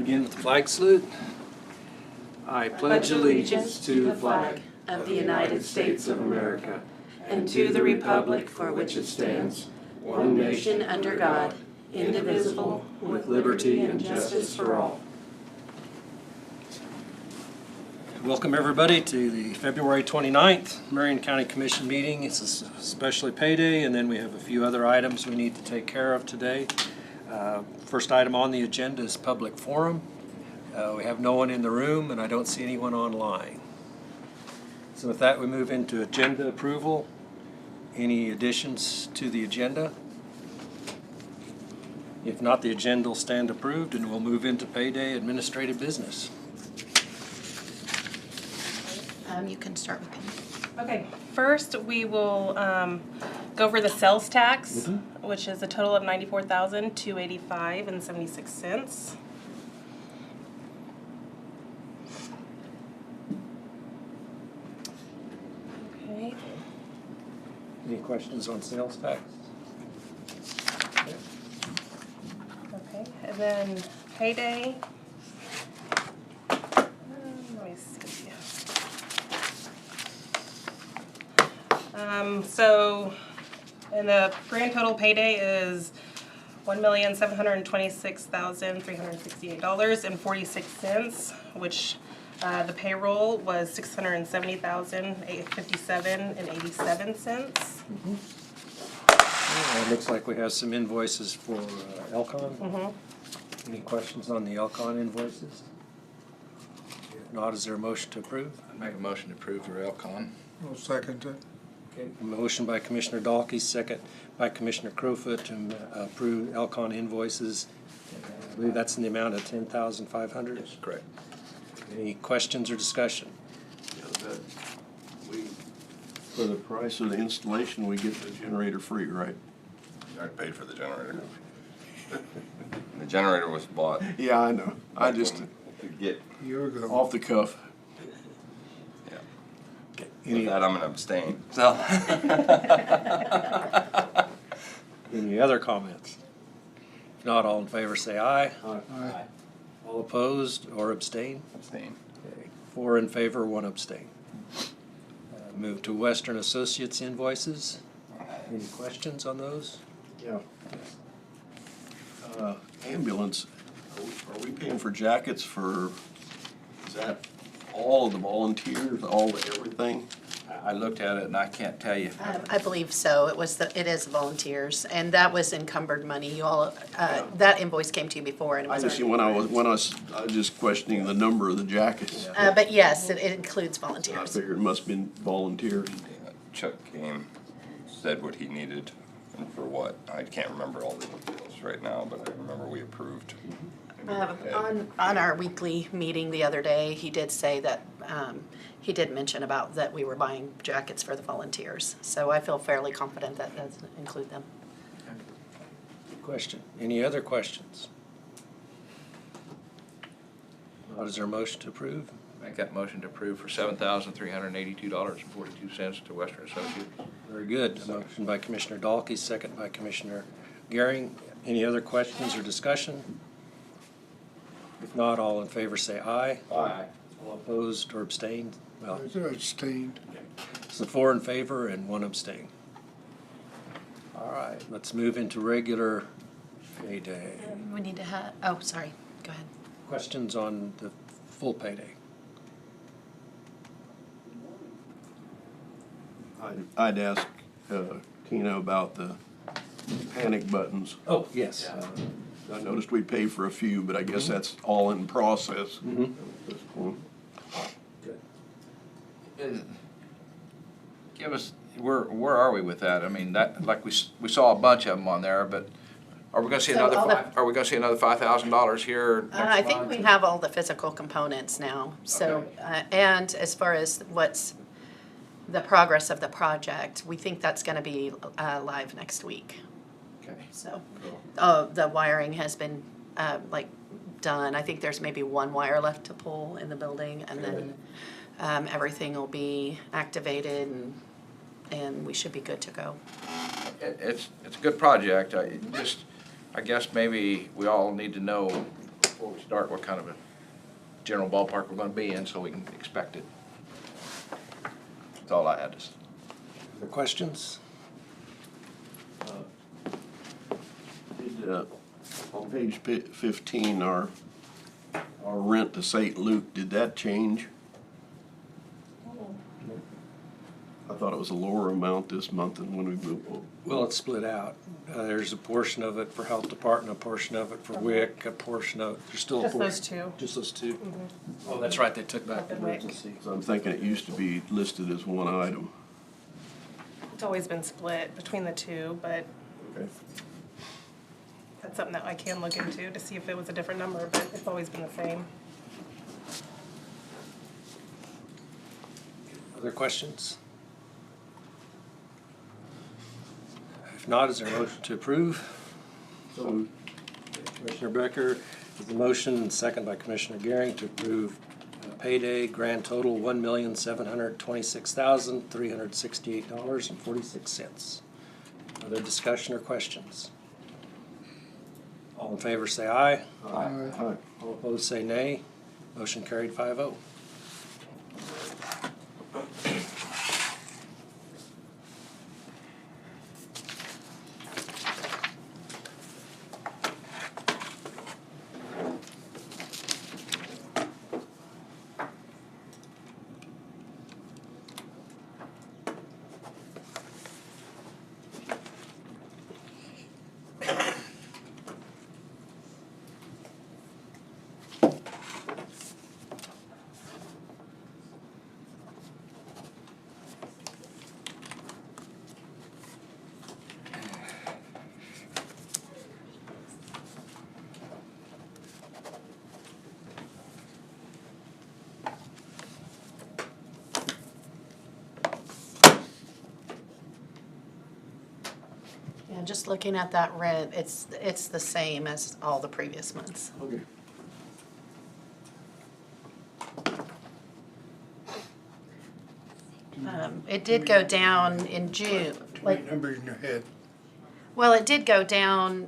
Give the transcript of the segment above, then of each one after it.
Begin with the flag salute. I pledge allegiance to the flag of the United States of America and to the republic for which it stands, one nation under God, indivisible, with liberty and justice for all. Welcome everybody to the February 29th Marion County Commission meeting. It's especially payday, and then we have a few other items we need to take care of today. First item on the agenda is public forum. We have no one in the room, and I don't see anyone online. So with that, we move into agenda approval. Any additions to the agenda? If not, the agenda will stand approved, and we'll move into payday administrative business. You can start with Penny. Okay, first we will go over the sales tax, which is a total of $94,285.76. Okay. Any questions on sales tax? Okay, and then payday. Let me see. So, and the grand total payday is $1,726,368.46, which the payroll was $670,857.87. It looks like we have some invoices for Elcon. Any questions on the Elcon invoices? If not, is there a motion to approve? I'd make a motion to approve the Elcon. I'll second it. Okay, motion by Commissioner Dahlke, second by Commissioner Crowfoot to approve Elcon invoices. I believe that's in the amount of $10,500. Yes, correct. Any questions or discussion? For the price of the installation, we get the generator free, right? I already paid for the generator. The generator was bought. Yeah, I know. I just, to get. Year ago. off the cuff. Yeah. Okay. With that, I'm gonna abstain. So. Any other comments? If not, all in favor say aye. Aye. All opposed or abstain? Abstain. Okay. 4 in favor, 1 abstain. Move to Western Associates invoices. Any questions on those? Yeah. Ambulance, are we paying for jackets for, is that all of the volunteers, all the everything? I looked at it and I can't tell you. I believe so. It is volunteers, and that was encumbered money. You all, that invoice came to you before, and it I was just, already- when I was just questioning the number of the jackets. but yes, it includes I volunteers. figured it must have been volunteers. Chuck came, said what he needed and for what. I can't remember all the details right now, but I remember we approved. On our weekly meeting the other day, he did say that, he did mention about that we were buying jackets for the volunteers. So I feel fairly confident that does include them. Good question. Any other questions? What is there a motion to approve? Make that motion to approve for $7,382.42 to Western Associates. Very good. A motion by Commissioner Dahlke, second by Commissioner Gehring. Any other questions or discussion? If not, all in favor say aye. Aye. All opposed or abstained? Well, I abstained. so 4 in favor and 1 abstain. All right, let's move into regular payday. We need to have, oh, sorry, go ahead. Questions on the full payday? I'd ask Tina about the panic buttons. Oh, yes. I noticed we paid for a few, but I guess that's all in process. Good. Give us, where are we with that? I mean, that, like we saw a bunch of them on there, but are we gonna see So another all are we gonna see another $5,000 here next I think month? we have all the physical components now, so, and as far as what's the progress of the project, we think that's gonna be live next week. Okay. So, the wiring has been, done. I think there's maybe one wire left to pull in the building, and then, everything will be activated, and we should be good to go. It's a good project. I guess maybe we all need to know before we start what kind of a general ballpark we're gonna be in, so we can expect it. That's all I had to say. Other questions? On page 15, our rent to St. Luke, did that change? I thought it was a lower amount this month than when we moved. Well, it's split out. There's a portion of it for health department, a portion of it for WIC, a portion of, there's still a Just portion. those two. Just those two? Oh, that's right, they took back the Health and WIC. emergency. So I'm thinking it used to be listed as one item. It's always been split between the two, but Okay. that's something that I can look into to see if it was a different number, but it's always been the same. Other questions? If not, is there a motion to approve? So Commissioner Becker is the motion, and second by Commissioner Gehring to approve payday grand total $1,726,368.46. Other discussion or questions? All in favor say aye. Aye. All opposed say nay. Motion carried 5-0. Yeah, just looking at that rent, it's the same as all the previous months. Okay. It did go down in June, like, Right number in your head. well, it did go down,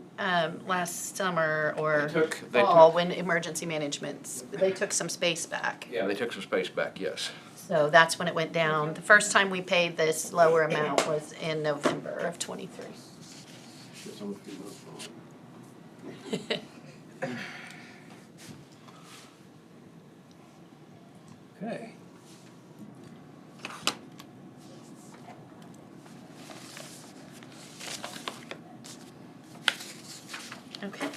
last summer or They fall took- when emergency management's, they took some space back. Yeah, they took some space back, yes. So that's when it went down. The first time we paid this lower amount was in November of '23. Okay. Okay.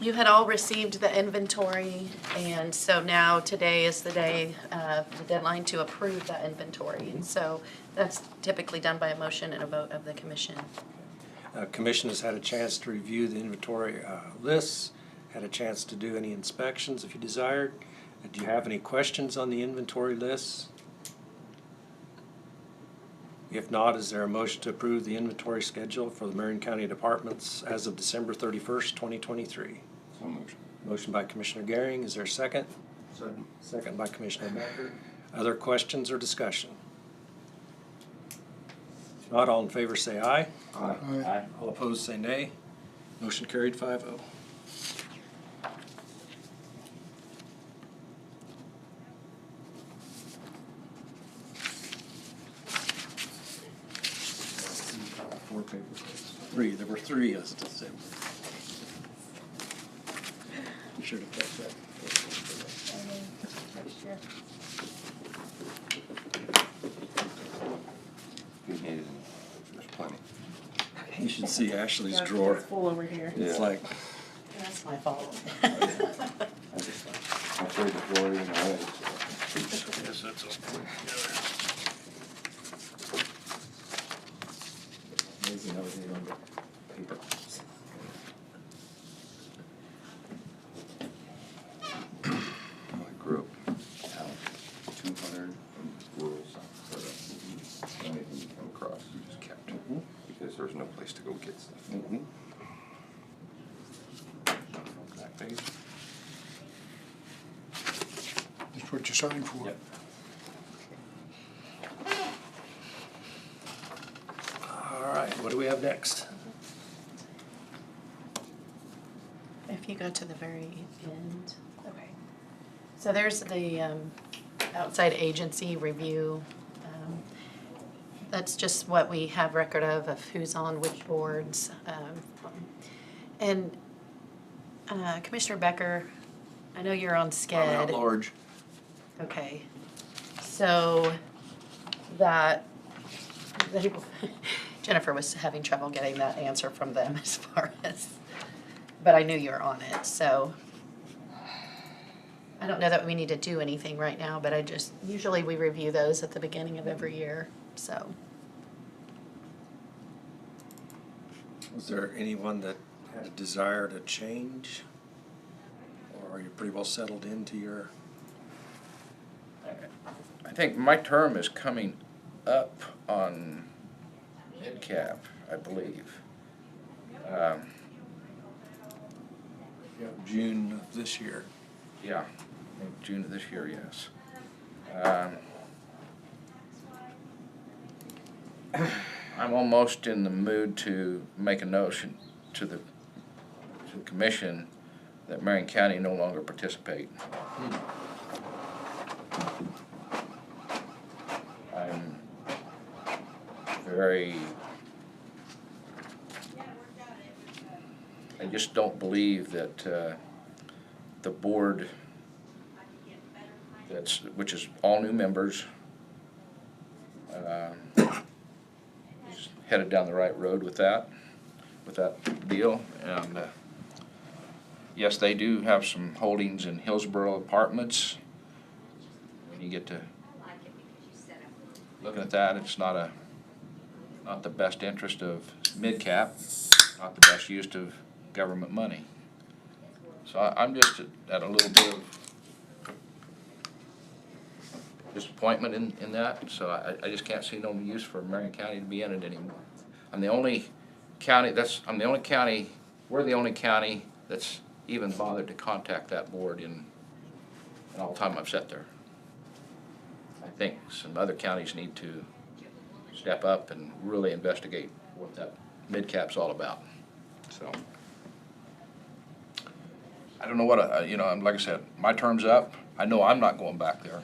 You had all received the inventory, and so now today is the day, the deadline to approve that inventory. And so that's typically done by a motion and a vote of the commission. Commission has had a chance to review the inventory lists, had a chance to do any inspections if you desired. Do you have any questions on the inventory lists? If not, is there a motion to approve the inventory schedule for the Marion County Departments as of December 31st, 2023? So motion. Motion by Commissioner Gehring, is there a second? Second. Second by Commissioner Becker. Other questions or discussion? If not, all in favor say aye. Aye. All opposed say nay. Motion carried 5-0. Four paper clips. Three, there were three as of December. You should have kept that. If you needed, there's plenty. You should see Ashley's Yeah, drawer. It's full over here. It's Yeah. like, That's my fault. I tried to throw it in my way. yes, that's all put together. Amazing how they don't get paper clips. I grew up out 200 in rural South Dakota. Anything you come across, you just kept. Because there's no place to go get stuff. Back page. That's what you signed for. Yep. All right, what do we have next? if you go to the very end, okay. So there's the outside agency review. That's just what we have record of who's on which boards. And Commissioner Becker, I know you're on I'm SCED. at large. Okay, so that, Jennifer was having trouble getting that answer from them as far as, but I knew you were on it, so. I don't know that we need to do anything right now, but usually we review those at the beginning of every year, so. Was there anyone that had a desire to change? Or are you pretty well settled into your? I think my term is coming up on mid-cap, I believe. June of this year. Yeah, I think June of this year, yes. I'm almost in the mood to make a notion to the commission that Marion County no longer participate. I'm I just don't believe that the board which is all new members, is headed down the right road with that deal. And yes, they do have some holdings in Hillsborough Apartments. When you get to looking at that, it's not the best interest of mid-cap, not the best use of government money. So I'm just at a little bit of disappointment in that, so I just can't see no use for Marion County to be in it anymore. We're the only county that's even bothered to contact that board in all the time I've sat there. I think some other counties need to step up and really investigate what that mid-cap's all about. So I don't know what, like I said, my term's up. I know I'm not going back there.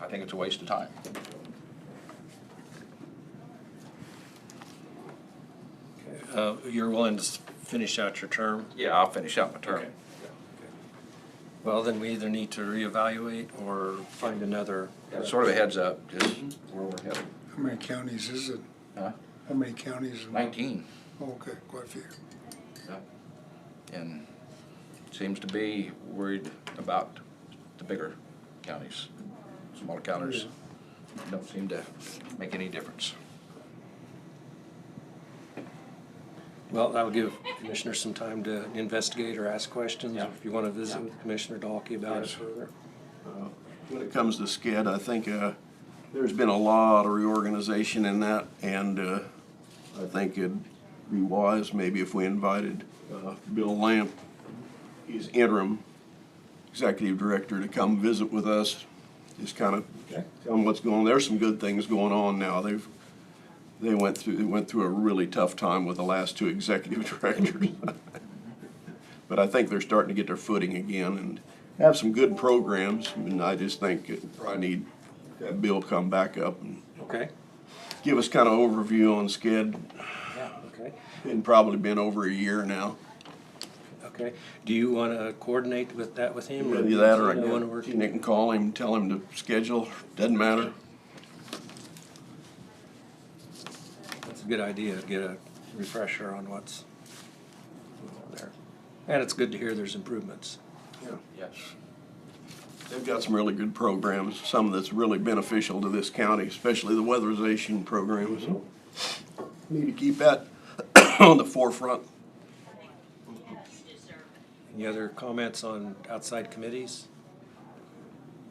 I think it's a waste of time. You're willing to finish out your term? Yeah, I'll finish out my term. Okay. Well, then we either need to reevaluate or find another. Yeah, sort of a heads up, just where we're headed. How many counties is it? Huh? How many counties? 19. Oh, okay, quite a few. And seems to be worried about the bigger counties. Smaller counties don't seem to make any difference. Well, that'll give commissioners some time to investigate or ask questions. Yeah. If you want to visit with Commissioner Dalkey about it Yes. further. When it comes to SCED, I think there's been a lot of reorganization in that, and I think it'd be wise maybe if we invited Bill Lamp, he's interim executive director, to come visit with us, just kind of tell them what's going on. There's some good things going on now. They went through a really tough time with the last two executive directors. But I think they're starting to get their footing again and have some good programs. And I just think it probably need to have Bill come back up and Okay. give us kind of overview on SCED. Yeah. Okay. It's probably been over a year now. Okay. Do you want to coordinate with him? Either that or I no one can, Nick can call him, tell him to schedule, doesn't matter. That's a good idea, to get a refresher on what's there. And it's good to hear there's improvements. Yeah. Yes. They've got some really good programs, some that's really beneficial to this county, especially the weatherization program. So need to keep that on the forefront. Any other comments on outside committees?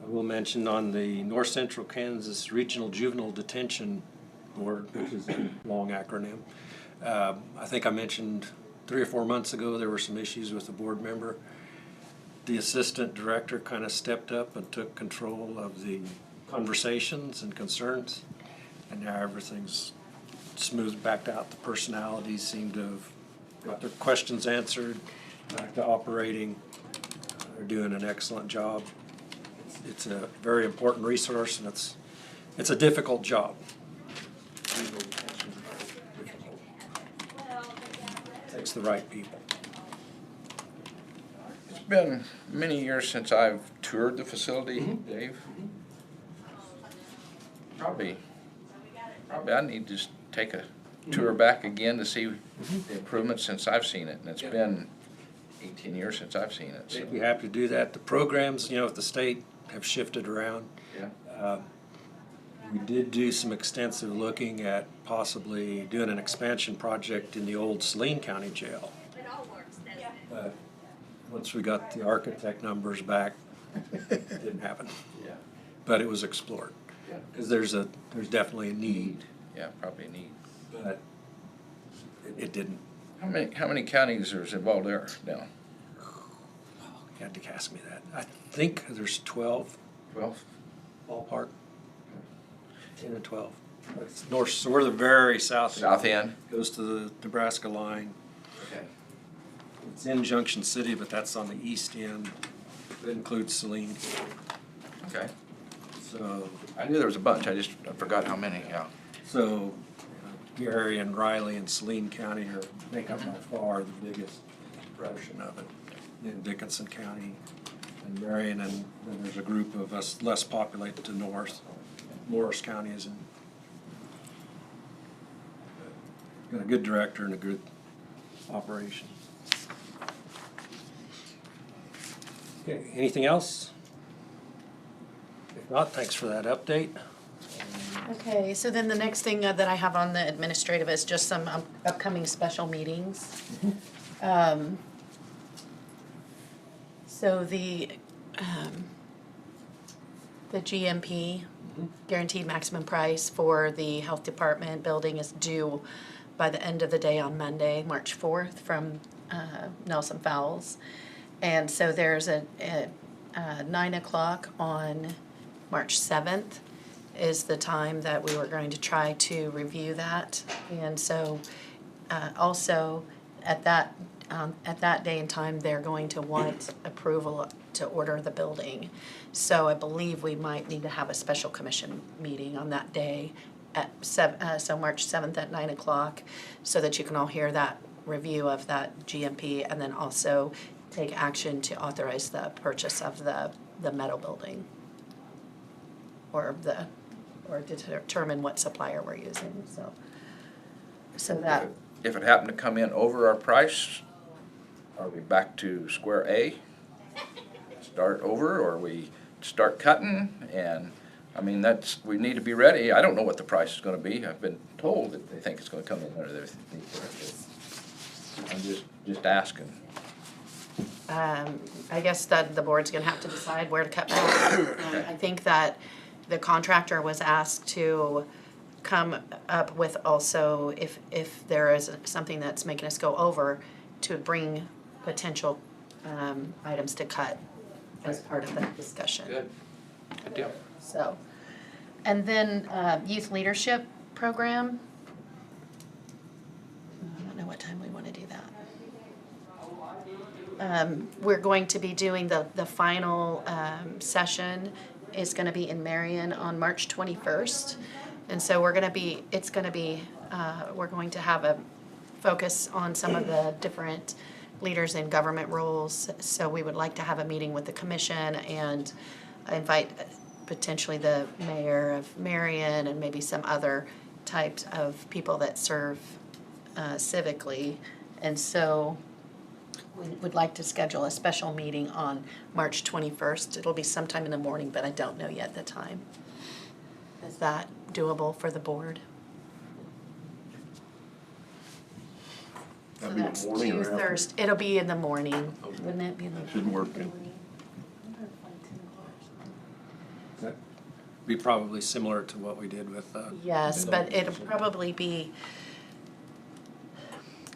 I will mention on the North Central Kansas Regional Juvenile Detention Board, which is a long acronym. I think I mentioned 3 or 4 months ago there were some issues with a board member. The assistant director kind of stepped up and took control of the conversations and concerns, and now everything's smoothed back out. The personalities seem to have got their questions answered, back to operating. They're doing an excellent job. It's a very important resource, and it's a difficult job. Takes the right people. It's been many years since I've toured the facility, Dave. Probably I need to take a tour back again to see the improvements since I've seen it, and it's been 18 years since I've seen it. So. They'd be happy to do that. The programs, at the state have shifted around. Yeah. We did do some extensive looking at possibly doing an expansion project in the old Saline County Jail. But once we got the architect numbers back, it didn't happen. Yeah. But it was explored. Yeah. Because there's definitely a need, Yeah, probably neat. but it didn't. How many counties are involved there now? You had to ask me that. I think there's 12 12? ballpark. 10 and 12. It's north, so we're the very south. South end? Goes to the Nebraska line. Okay. It's in Junction City, but that's on the east end. It includes Saline. Okay. So, I knew there was a bunch, I forgot how many, yeah. so Gary and Riley and Saline County make up by far the biggest portion of it. Then Dickinson County and Marion, and then there's a group of us less populated to north. Morris County is in. Got a good director and a good operation. Okay, anything else? If not, thanks for that update. Okay, so then the next thing that I have on the administrative is just some upcoming special meetings. So the GMP, guaranteed maximum price for the health department building is due by the end of the day on Monday, March 4th from Nelson Fowles. And so there's a 9 o'clock on March 7th is the time that we were going to try to review that. And so also at that day and time, they're going to want approval to order the building. So I believe we might need to have a special commission meeting on that day at so March 7th at 9 o'clock, so that you can all hear that review of that GMP, and then also take action to authorize the purchase of the metal building, or to determine what supplier we're using. So that. If it happened to come in over our price, are we back to square A? Start over, or we start cutting? And, I mean, we need to be ready. I don't know what the price is gonna be. I've been told that they think it's gonna come in under their. I'm just asking. I guess that the board's gonna have to decide where to cut back. I think that the contractor was asked to come up with also, if there is something that's making us go over, to bring potential items to cut as part of that discussion. Good deal. So, and then youth leadership program. I don't know what time we want to do that. We're going to be doing the final session is going to be in Marion on March 21st. And so we're going to have a focus on some of the different leaders in government roles. So we would like to have a meeting with the commission and invite potentially the mayor of Marion and maybe some other types of people that serve civically. And so we would like to schedule a special meeting on March 21st. It'll be sometime in the morning, but I don't know yet the time. Is that doable for the board? So That'd be the that's morning or after? Thursday. It'll be in the morning, wouldn't it be in the? Should work. That'd be probably similar to what we did with. Yes, but it'll probably be,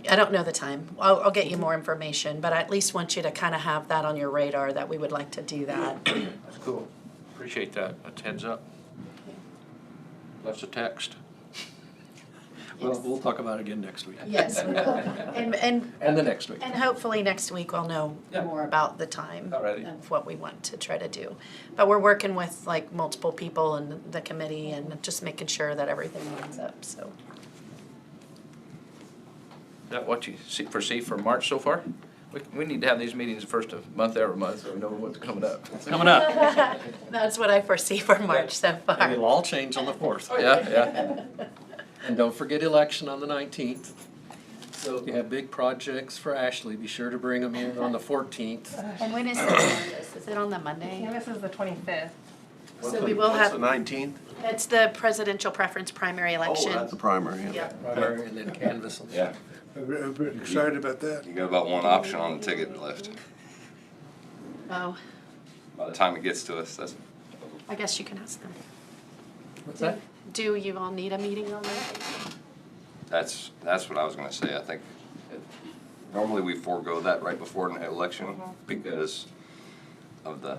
I don't know the time. I'll get you more information, but I at least want you to kind of have that on your radar, that we would like to do that. That's cool. Appreciate that. That's heads up. Plus a text. Well, we'll talk about it again next week. Yes, we will. And And the next week. And hopefully next week we'll know Yeah. more about the time Alrighty. of what we want to try to do. But we're working with like multiple people in the committee and just making sure that everything lines up, so. Is that what you foresee for March so far? We need to have these meetings the first of month every month, so we know what's coming up. Coming up. That's what I foresee for March so And far. it'll all change on the 4th. Oh, yeah. And don't forget election on the 19th. So if you have big projects for Ashley, be sure to bring them in on the 14th. And when is the canvas? Is it on the Monday? Canvas is the 25th. So we will What's the have, 19th? it's the presidential preference primary Oh, election. that's the primary. Yeah. Primary and then canvas. Yeah, I'm pretty excited about that. you got about one option on the ticket left. Oh, By the time it gets to us, that's, I guess you can ask them. What's that? Do you all need a meeting on Monday? that's what I was gonna say. I think normally we forego that right before an election because of the,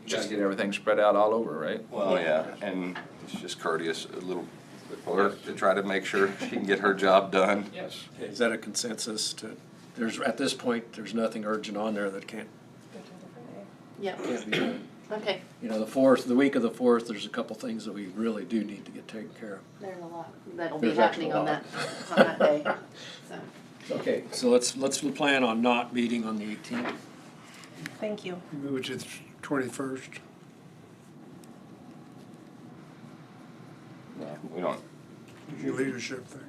Just get everything spread out all over, right? well, yeah, and it's just courteous, a little bit for her to try to make sure she can get her job done. Yes. Is that a consensus to, at this point, there's nothing urgent on there that can't Yeah, be done. okay. You know, the week of the 4th, there's a couple things that we really do need to get taken care of. There's a lot that'll be There's actually happening a on that day, so. Okay, so let's plan on not meeting on the 18th. Thank you. Move it to the 21st. Yeah, we don't, Your leadership thing.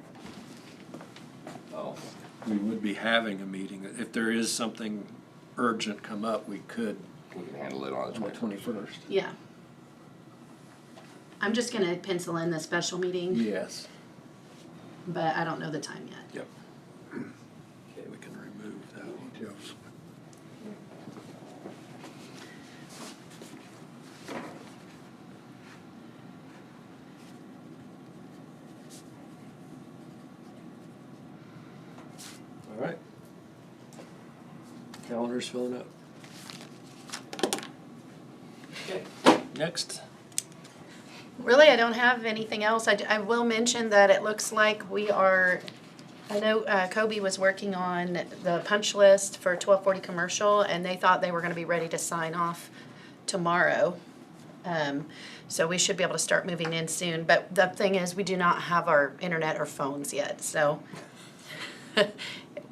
oh, We would be having a meeting. If there is something urgent come up, we could we can handle it on the on the 21st. 21st. Yeah. I'm just gonna pencil in the special meeting, Yes. but I don't know the time yet. Yep. Okay, we can remove that one. Details. All right. Calendar's filling up. Okay, next. Really, I don't have anything else. I will mention that it looks like I know Kobe was working on the punch list for 1240 commercial, and they thought they were gonna be ready to sign off tomorrow. So we should be able to start moving in soon, but the thing is, we do not have our internet or phones yet, so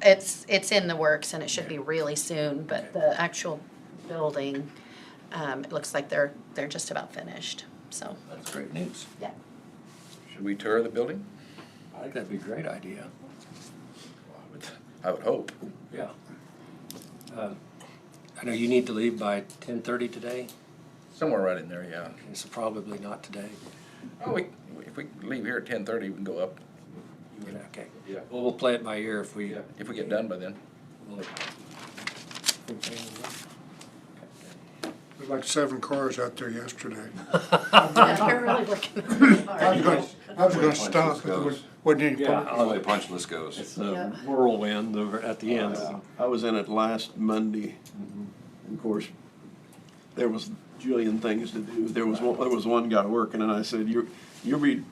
it's in the works and it should be really soon, but the actual building, it looks like they're just about finished, so, That's great news. yeah. Should we tour the building? I think that'd be a great idea. I would hope. Yeah. I know you need to leave by 10:30 today, Somewhere right in there, yeah. so probably not today. Oh, if we leave here at 10:30, we can go up. Yeah, okay. Yeah. Well, we'll play it by ear if we. If we get done by then. we'll- There's like 7 cars out there yesterday. Yeah, they're really working really hard. I was gonna stop, but there wasn't any Yeah, parking. That's the way punch list goes. It's Yeah. a whirlwind over at the end. I was in it last Monday. And of course, there was a jillion things to do. There was one guy working, and I said, "You'll be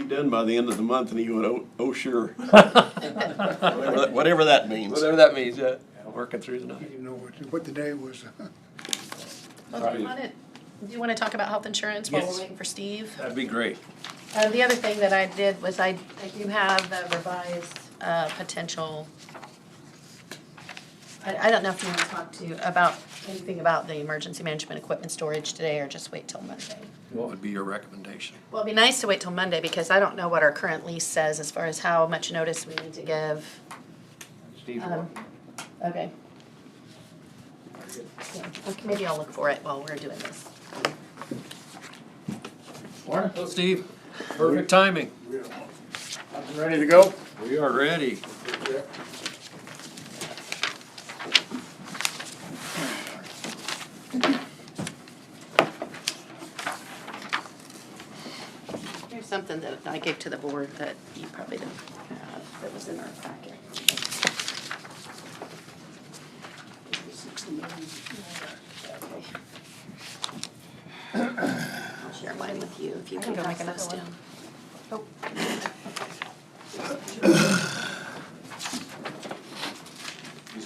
done by the end of the month," and he went, "Oh, sure." Whatever that means. Whatever that means, yeah. Working through the I night. didn't know what the day was. Do you want to talk about health insurance while Yes. we're waiting for Steve? That'd be great. The other thing that I did was I do have the revised potential. I don't know if you want to talk about anything about the emergency management equipment storage today or just wait till Monday. What would be your recommendation? Well, it'd be nice to wait till Monday because I don't know what our current lease says as far as how much notice we need to give. Steve, Okay. Yeah, okay, maybe I'll look for it while we're doing this. Morning. Hello, Steve. Perfect timing. Ready to go? We are ready. Here's something that I gave to the board that you probably didn't have, that was in our packet. I'll share mine with you if you can go pass make those another down. one. Oh.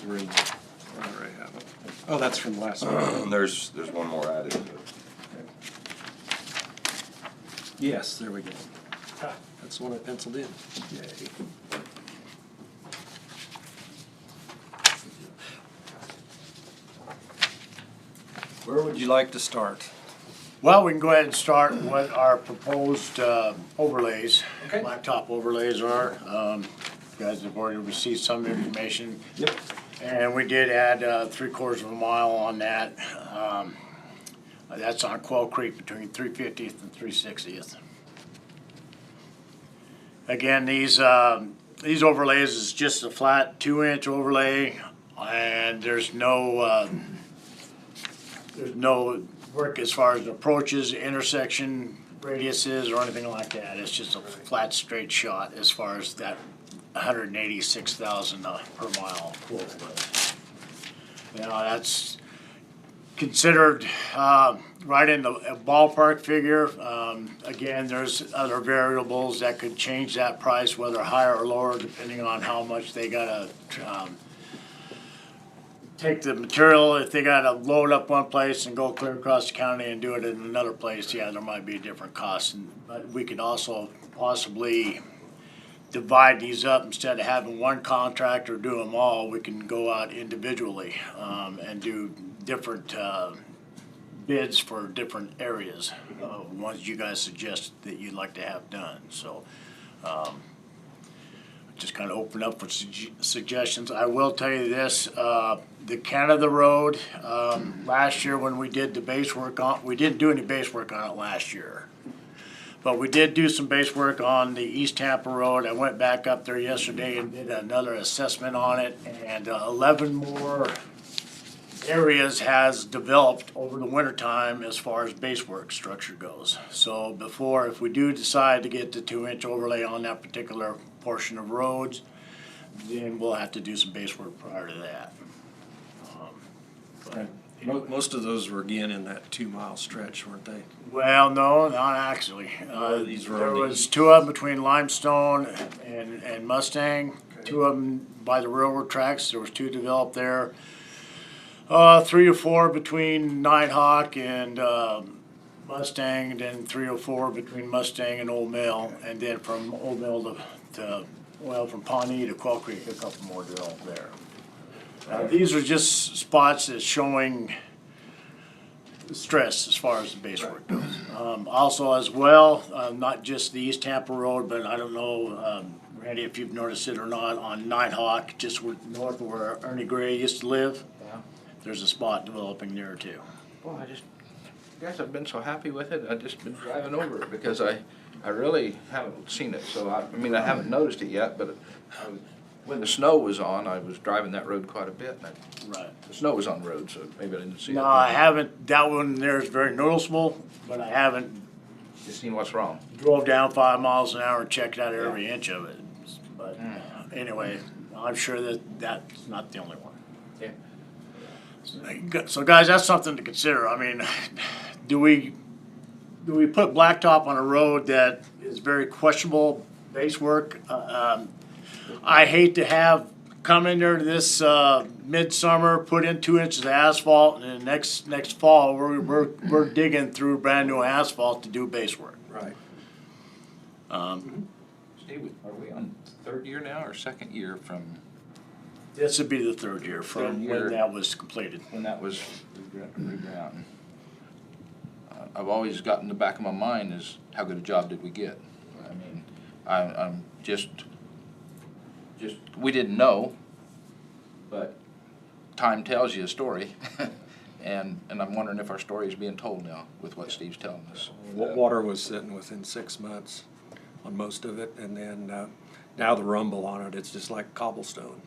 these were in there. I already have them. Oh, that's from last week. There's one more added to it. Yes, there we go. Ah, that's the one I penciled in. Yay. Where would you like to start? Well, we can go ahead and start with our proposed overlays. Okay. Blacktop overlays are. You guys have already received some information. Yep. And we did add 3/4 of a mile on that. That's on Quail Creek between 350th and 360th. Again, these overlays is just a flat 2-inch overlay, and there's no work as far as approaches, intersection radiuses, or anything like that. It's just a flat, straight shot as far as that 186,000 per mile quote. You know, that's considered right in the ballpark figure. Again, there's other variables that could change that price, whether higher or lower, depending on how much they gotta take the material. If they gotta load up one place and go clear across the county and do it in another place, yeah, there might be a different cost. But we could also possibly divide these up. Instead of having one contractor do them all, we can go out individually and do different bids for different areas, ones you guys suggest that you'd like to have done. So just kind of open up for suggestions. I will tell you this, the Canada Road, last year when we did the base work on, we didn't do any base work on it last year. But we did do some base work on the East Tampa Road. I went back up there yesterday and did another assessment on it, and 11 more areas has developed over the wintertime as far as base work structure goes. So before, if we do decide to get the 2-inch overlay on that particular portion of roads, then we'll have to do some base work prior to that. Most of those were again in that 2-mile stretch, weren't they? Well, no, not actually. These were There on the was east. 2 of them between Limestone and Mustang, Okay. 2 of them by the railroad tracks. There was 2 developed there. 3 or 4 between Nighthawk and Mustang, and then 3 or 4 between Mustang and Old Mill, and then from Old Mill from Pawnee to Quail Creek, a couple more developed there. These are just spots that's showing stress as far as the base work goes. Also as well, not just the East Tampa Road, but I don't know, Randy, if you've noticed it or not, on Nighthawk, just north of where Ernie Gray used to live, there's a spot developing there too. Well, guess I've been so happy with it, I've just been driving over it because I really haven't seen it. So I mean, I haven't noticed it yet, but when the snow was on, I was driving that road quite a bit. And Right. the snow was on the road, so maybe I didn't see it. No, I haven't, that one there is very noticeable, but I haven't Just seen what's wrong. drove down 5 miles an hour and checked out every inch of it. But anyway, I'm sure that that's not the only one. Yeah. So guys, that's something to consider. I mean, do we put blacktop on a road that is very questionable base work? I hate to have come in there this midsummer, put in 2 inches of asphalt, and then next fall we're digging through brand new asphalt to do base work. Right. Steve, are we on 3rd year now or 2nd year from This would be the 3rd year from Third year. when that was completed. when that was reground? I've always got in the back of my mind is how good a job did we get? I mean, I'm just we didn't know, but time tells you a story, and I'm wondering if our story is being told now with what Steve's telling us. Water was sitting within 6 months on most of it, and then now the rumble on it, it's just like cobblestone.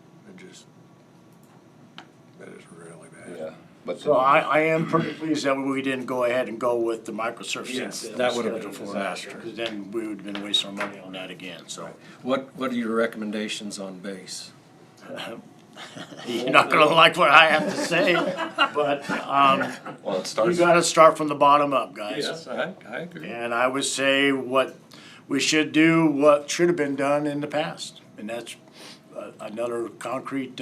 That is really bad. Yeah, but So I am pretty pleased that we didn't go ahead and go with the microsurface. Yes, that that was would have been a scheduled for last disaster. year, because then we would have been wasting our money on that again, so. What are your recommendations on base? You're not gonna like what I have to say, but, well, it you starts. gotta start from the bottom up, guys. Yes, I agree. And I would say what we should do, what should have been done in the past, and that's another concrete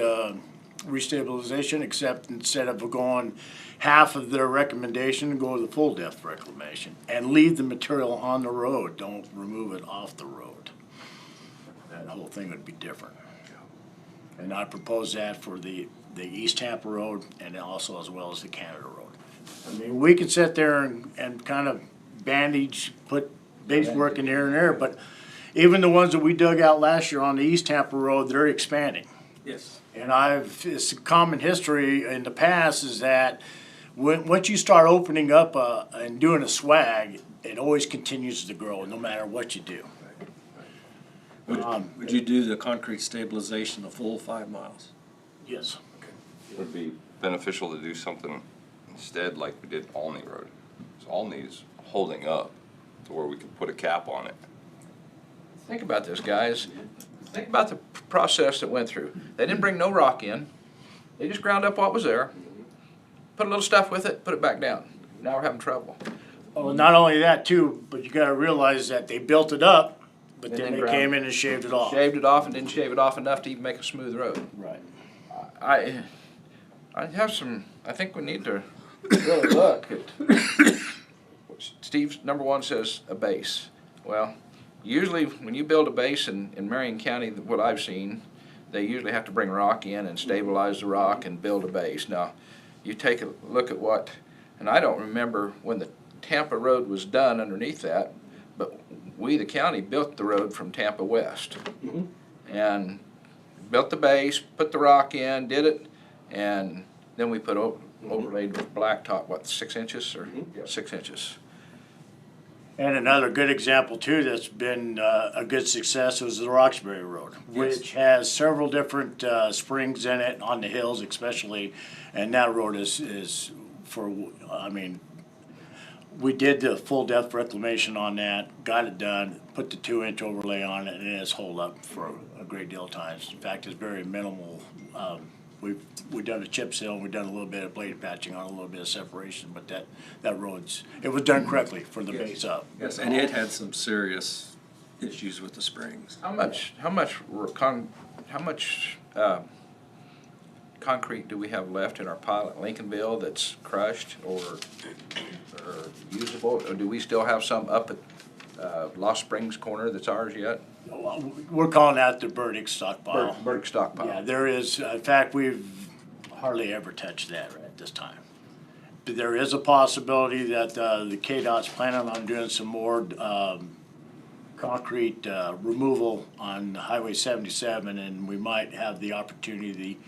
restabilization, except instead of going half of their recommendation, go to the full depth reclamation and leave the material on the road. Don't remove it off the road. That whole thing would be different. And I propose that for the East Tampa Road and also as well as the Canada Road. I mean, we can sit there and kind of bandage, put base work in here and there, but even the ones that we dug out last year on the East Tampa Road, they're expanding. Yes. And it's a common history in the past is that once you start opening up and doing a swag, it always continues to grow no matter what you do. Would you do the concrete stabilization the full 5 miles? Yes. It would be beneficial to do something instead like we did Olney Road. 'Cause Olney's holding up to where we could put a cap on it. Think about this, guys. Think about the process that went through. They didn't bring no rock in. They just ground up what was there, put a little stuff with it, put it back down. Now we're having trouble. Well, not only that too, but you gotta realize that they built it up, but And then then they ground came it. in and shaved it off. Shaved it off and didn't shave it off enough to even make a smooth road. Right. I think we need to really look at, Steve's number one says a base. Well, usually when you build a base in Marion County, what I've seen, they usually have to bring rock in and stabilize the rock and build a base. Now, you take a look at what, and I don't remember when the Tampa Road was done underneath that, but we, the county, built the road from Tampa West. And built the base, put the rock in, did it, and then we put overlaid with blacktop, what, 6 inches or 6 inches? And another good example too that's been a good success was the Roxbury Road, which has several different springs in it on the hills especially, and that road is for, I mean, we did the full depth reclamation on that, got it done, put the 2-inch overlay on it, and it has held up for a great deal of times. In fact, it's very minimal. We've done a chip seal, and we've done a little bit of blade patching on a little bit of separation, but that road's, it was done correctly for the base up. Yes, and it had some serious issues with the springs. How much concrete do we have left in our pile at Lincolnville that's crushed or usable? Or do we still have some up at Lost Springs corner that's ours yet? We're calling that the Burdick stockpile. Burdick stockpile. Yeah, there is, in fact, we've hardly ever touched that right at this time. But there is a possibility that the KDOT's planning on doing some more concrete removal on Highway 77, and we might have the opportunity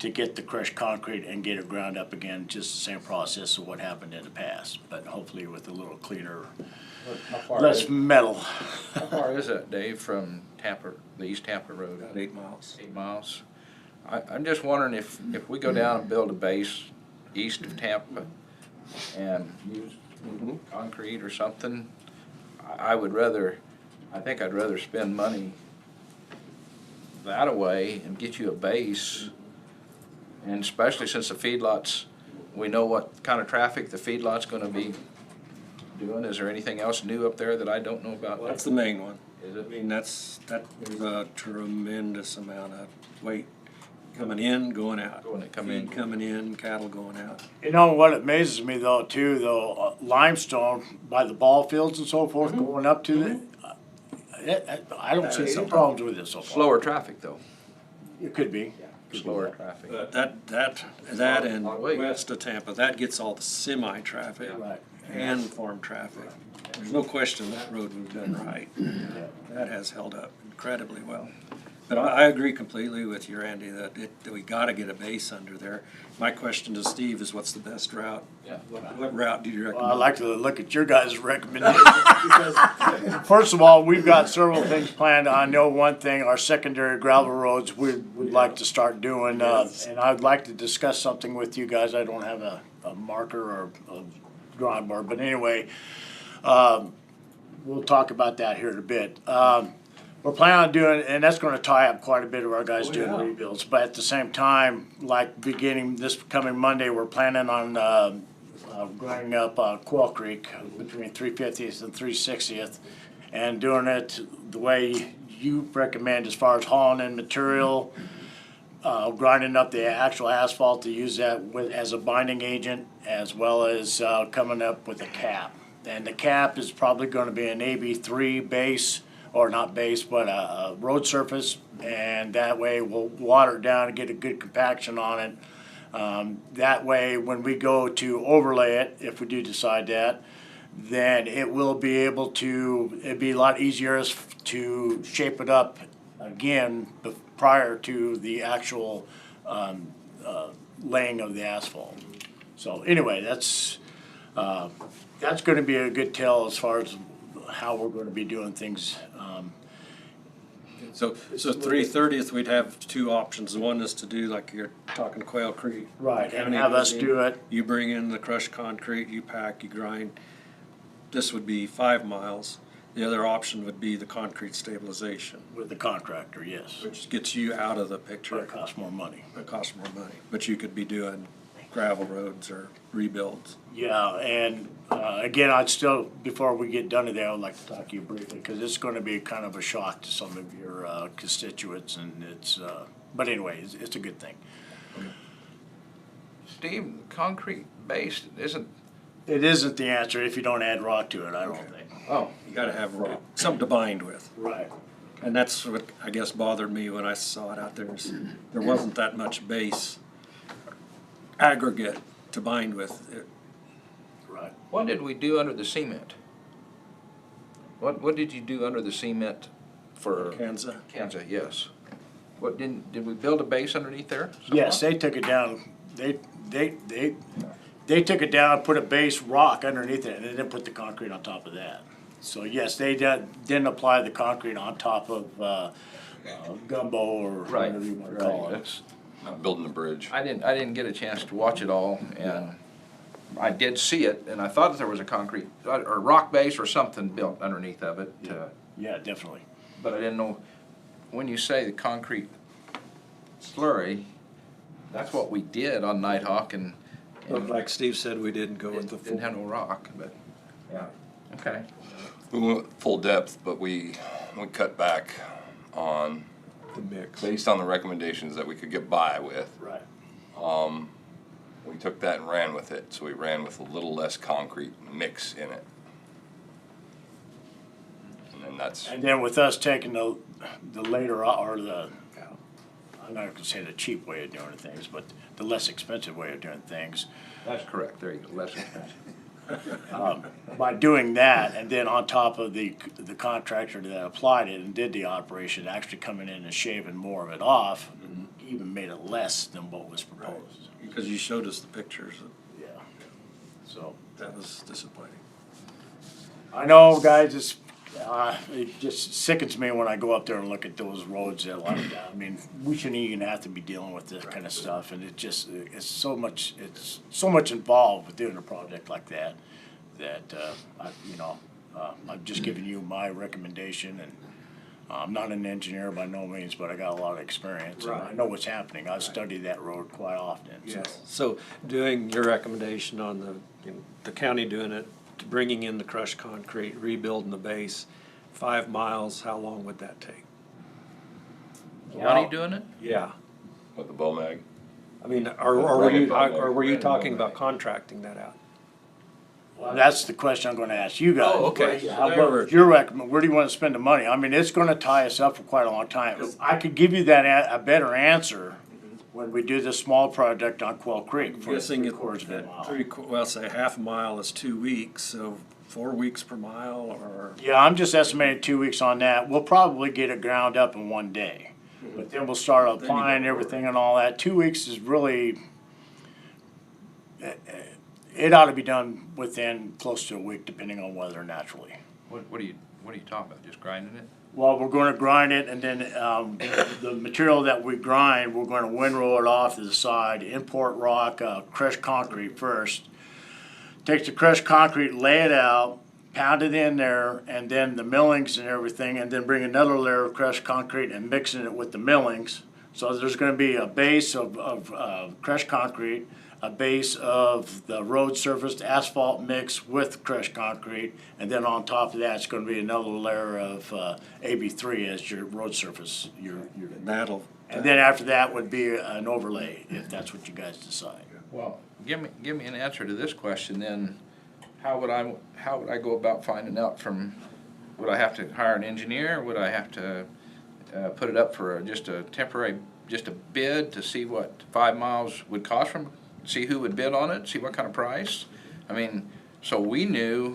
to get the crushed concrete and get it ground up again, just the same process of what happened in the past, but hopefully with a little cleaner, less metal. How far is that, Dave, from Tampa, the East Tampa Road? About 8 miles. 8 miles. I'm just wondering if we go down and build a base east of Tampa and use concrete or something, I think I'd rather spend money that away and get you a base. And especially since the feedlots, we know what kind of traffic the feedlot's gonna be doing. Is there anything else new up there that I don't know about? That's the main one. Is I it? mean, there's a tremendous amount of weight coming in, going out. Feed coming in, cattle going out. You know what amazes me though, too, though, limestone by the ball fields and so forth going up to the, I don't see any problems with it so far. Slower traffic though, It could be. slower traffic. But that and west of Tampa, that gets all the semi-traffic Right. and farm traffic. There's no question that road we've done right. That has held up incredibly well. But I agree completely with you, Randy, that we gotta get a base under there. My question to Steve is, what's the best route? Yeah. What route do you Well, I'd recommend? like to look at your guys' recommendations. Because, first of all, we've got several things planned. I know one thing, our secondary gravel roads, we'd like to start doing. And I'd like to discuss something with you guys. I don't have a marker or a drawing board, but anyway, we'll talk about that here in a bit. We're planning on doing, and that's gonna tie up quite a bit of our guys doing rebuilds, but at the same time, like beginning this coming Monday, we're planning on, grinding up, Quail Creek between 350th and 360th, and doing it the way you recommend as far as hauling in material, grinding up the actual asphalt to use that as a binding agent, as well as coming up with a cap. And the cap is probably gonna be an AB3 base, or not base, but a road surface, and that way we'll water it down and get a good compaction on it. That way, when we go to overlay it, if we do decide that, then it will be able to, it'd be a lot easier to shape it up again prior to the actual laying of the asphalt. So anyway, that's gonna be a good tell as far as how we're gonna be doing things. So 3/30th, we'd have two options. One is to do like you're talking Quail Creek. Right, and County have us goes in, do it. You bring in the crushed concrete, you pack, you grind. This would be 5 miles. The other option would be the concrete stabilization, With the contractor, yes. which gets you out of the But picture. it costs more money. It costs more money, but you could be doing gravel roads or rebuilds. Yeah, and again, I'd still, before we get done today, I'd like to talk to you briefly, because it's gonna be kind of a shock to some of your constituents, and it's, but anyway, it's a good thing. Steve, concrete based isn't, It isn't the answer if you don't add rock to it, I don't think. Oh, you gotta have something to bind with. Right. And that's what I guess bothered me when I saw it out there, is there wasn't that much base aggregate to bind with. Right. what did we do under the cement? What did you do under the cement for Kansas. Kansas? Yes. Did we build a base underneath there? Yes, they took it down, they took it down, put a base rock underneath it, and they didn't put the concrete on top of that. So yes, they didn't apply the concrete on top of gumbo or Right, whatever you wanna call it. That's, Not building a bridge. I didn't get a chance to watch it all, and I did see it, and I thought that there was a concrete, or rock base or something built underneath of it. Yeah, definitely. But I didn't know, when you say the concrete slurry, that's what we did on Nighthawk, and Looked like Steve said, we didn't go with the it didn't have full. no rock, but, yeah, okay. We went full depth, but we cut back on, The mix. based on the recommendations that we could get by with. Right. We took that and ran with it, so we ran with a little less concrete mix in it. And then that's, And then with us taking the later, or the, I'm not gonna say the cheap way of doing things, but the less expensive way of doing things. That's correct, there you go, less expensive. By doing that, and then on top of the contractor that applied it and did the operation, actually coming in and shaving more of it off, even made it less than what was proposed. Because you showed us the pictures. Yeah. So, That was disappointing. I know, guys, it just sickens me when I go up there and look at those roads that like that. I mean, we shouldn't even have to be dealing with this kind of stuff, and it's so much involved with doing a project like that, I'm just giving you my recommendation, and I'm not an engineer by no means, but I got a lot of experience, and I Right. know what's happening. I study that road quite often, so. So doing your recommendation on the county doing it, to bringing in the crushed concrete, rebuilding the base, 5 miles, how long would that take? County doing it? Yeah. with the BOMAG. I mean, or were you talking about contracting that out? Well, that's the question I'm gonna ask you guys. Oh, okay. How about your recommend, where do you wanna spend the money? I mean, it's gonna tie us up for quite a long time. I could give you a better answer when we do this small project on Quail Creek for Guessing it, 3/4 of a mile. well, say half a mile is 2 weeks, so 4 weeks per mile, or? Yeah, I'm just estimating 2 weeks on that. We'll probably get it ground up in one day. But then we'll start applying everything and all that. 2 weeks is really, it ought to be done within close to a week, depending on weather naturally. What are you talking about, just grinding it? Well, we're gonna grind it, and then, the material that we grind, we're gonna windrow it off to the side, import rock, crushed concrete first. Take the crushed concrete, lay it out, pound it in there, and then the millings and everything, and then bring another layer of crushed concrete and mixing it with the millings. So there's gonna be a base of crushed concrete, a base of the road surface asphalt mix with crushed concrete, and then on top of that, it's gonna be another layer of AB3 as your road surface, your That'll And then after that would be an overlay, if that's what you guys decide. Well, give me an answer to this question then. How would I go about finding out from, would I have to hire an engineer? Would I have to put it up for just a temporary, just a bid to see what 5 miles would cost see who would bid on it, see what kind of price? I mean, so we knew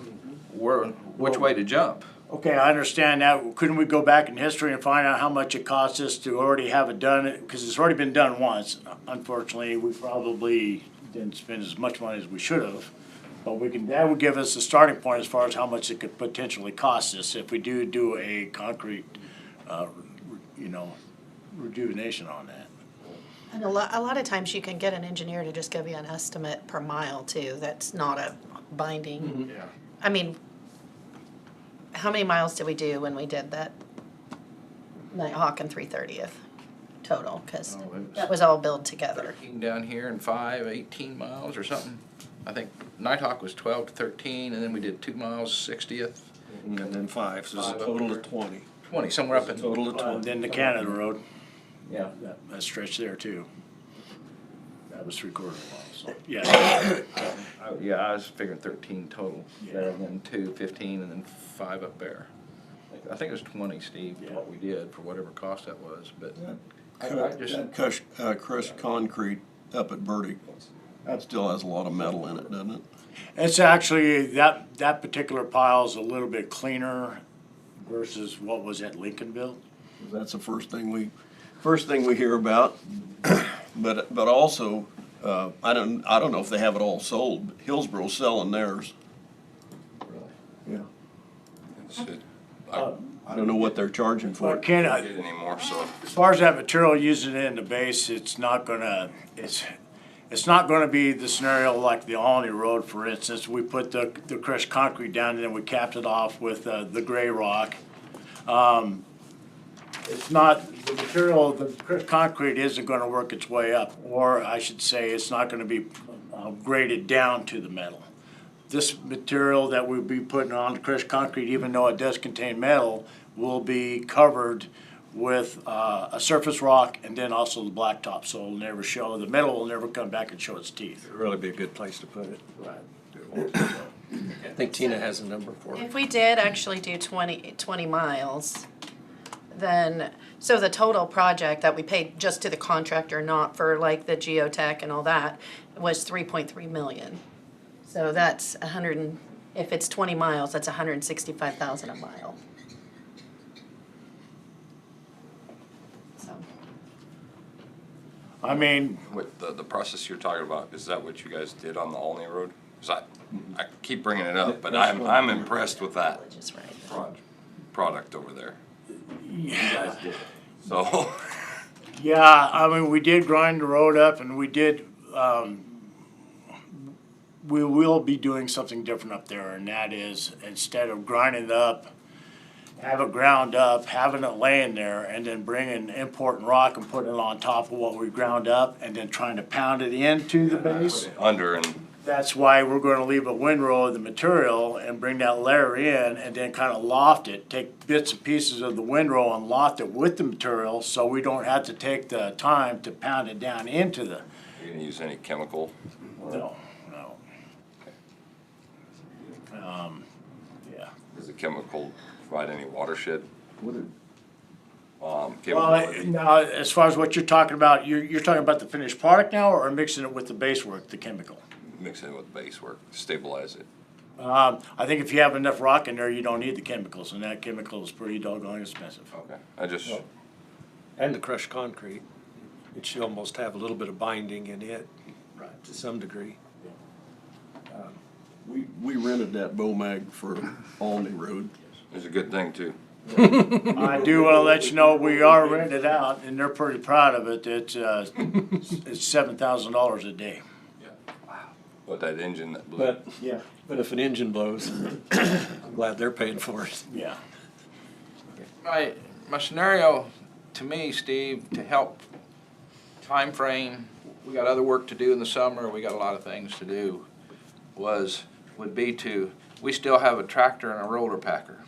which way to jump. Okay, I understand that. Couldn't we go back in history and find out how much it cost us to already have it done? Because it's already been done once. Unfortunately, we probably didn't spend as much money as we should have. But that would give us a starting point as far as how much it could potentially cost us if we do a concrete, rejuvenation on that. And a lot of times you can get an engineer to just give you an estimate per mile too. That's not a binding. Yeah. I mean, how many miles did we do when we did that Nighthawk and 330th total? Because that was all billed together. 13 down here and 18 miles or something. I think Nighthawk was 12 to 13, and then we did 2 miles, 60th. And then 5, so it's a Five total over. of 20. 20, somewhere up in. Total of 20. Then the Canada Road, Yeah. that stretch there too. That was 3/4 mile, so, yeah. Yeah, I was figuring 13 total. Yeah. There, and then 2, 15, and then 5 up there. I think it was 20, Steve, Yeah. what we did for whatever cost that was, but I just, That crushed concrete up at Burdick, that still has a lot of metal in it, doesn't it? It's actually, that particular pile is a little bit cleaner versus what was at Lincolnville. That's the first thing we hear about. But also, I don't know if they have it all sold, but Hillsboro's selling theirs. Yeah. I don't know what they're charging for But it. Ken, Not get anymore, so. as far as that material, using it in the base, it's not gonna be the scenario like the Alney Road, for instance. We put the crushed concrete down and then we capped it off with the gray rock. It's not, the material, the crushed concrete isn't gonna work its way up, or I should say, it's not gonna be graded down to the metal. This material that we'll be putting on the crushed concrete, even though it does contain metal, will be covered with a surface rock and then also the blacktop, so it'll never show, the metal will never come back and show its teeth. It'd really be a good place to put it. Right. I think Tina has a number for it. If we did actually do 20 miles, then, so the total project that we paid just to the contractor, not for like the geotech and all that, was 3.3 million. So that's if it's 20 miles, that's 165,000 a mile. So, I mean, What, the process you're talking about, is that what you guys did on the Alney Road? Cause I keep bringing it up, but I'm impressed with that just right. product over there. You guys did it. So, yeah, I mean, we did grind the road up and we will be doing something different up there, and that is, instead of grinding it up, have it ground up, having it laying there, and then bringing importing rock and putting it on top of what we ground up, and then trying to pound it into the base. under and, That's why we're gonna leave a windrow of the material and bring that layer in and then kind of loft it, take bits and pieces of the windrow and loft it with the material, so we don't have to take the time to pound it down into the, you gonna use any chemical? no. Yeah. Does the chemical provide any watershed, Well, capability? now, as far as what you're talking about, you're talking about the finished product now, or mixing it with the base work, the chemical? Mixing it with base work, stabilize it. I think if you have enough rock in there, you don't need the chemicals, and that chemical is pretty doggone expensive. Okay, I just, And the crushed concrete, it should almost have a little bit of binding in it, to some degree. We rented that Bomag for Alney Road. it's a good thing too. I do wanna let you know, we are renting it out, and they're pretty proud of it. It's $7,000 a day. But that engine that blew. But, Yeah. but if an engine blows, I'm glad they're paying for it. Yeah. My scenario, to me, Steve, to help time frame, we got other work to do in the summer, we got a lot of things to do, would be we still have a tractor and a roller packer.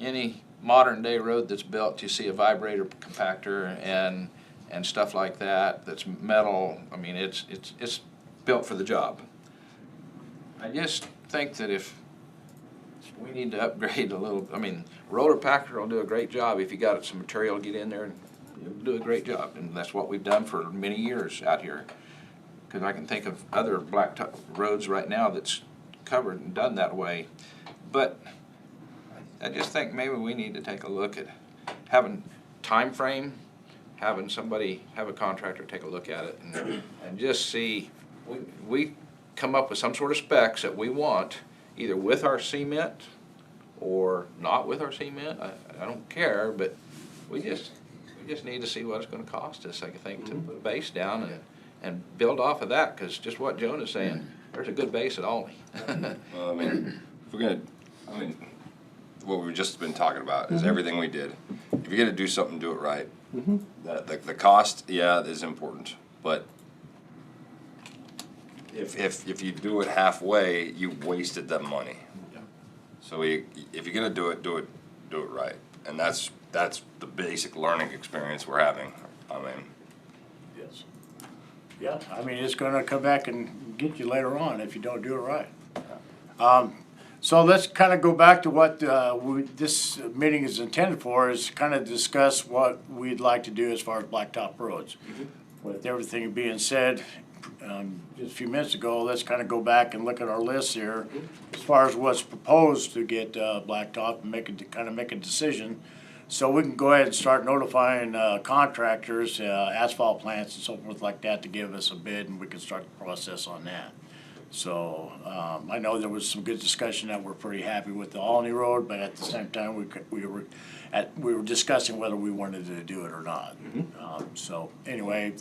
Any modern day road that's built, you see a vibrator compactor, and and stuff like that, that's metal. I mean, it's built for the job. I just think that if we need to upgrade a little, I mean, roller packer will do a great job if you got some material to get in there, and it'll do a great job. And that's what we've done for many years out here. Because I can think of other blacktop roads right now that's covered and done that way. But I just think maybe we need to take a look at having time frame, having somebody, have a contractor take a look at it and just see, we come up with some sort of specs that we want, either with our cement or not with our cement. I don't care, but we just need to see what it's gonna cost us, I think, to put a base down and build off of that, because just what Joan is saying, there's a good base at Alney. Well, I mean, if we're gonna, I mean, what we've just been talking about is everything we did. If you're gonna do something, do it right. The cost, yeah, is important, but if you do it halfway, you wasted that money. So if you're gonna do it right, and that's the basic learning experience we're having. I mean, Yes. Yeah, I mean, it's gonna come back and get you later on if you don't do it right. So let's kind of go back to what this meeting is intended for, is kind of discuss what we'd like to do as far as blacktop roads. With everything being said just a few minutes ago, let's kind of go back and look at our list here as far as what's proposed to get blacktop and kind of make a decision. So we can go ahead and start notifying contractors, asphalt plants and so forth like that to give us a bid, and we can start the process on that. So I know there was some good discussion that we're pretty happy with the Alney Road, but at the same time, we were discussing whether we wanted to do it or not. So anyway,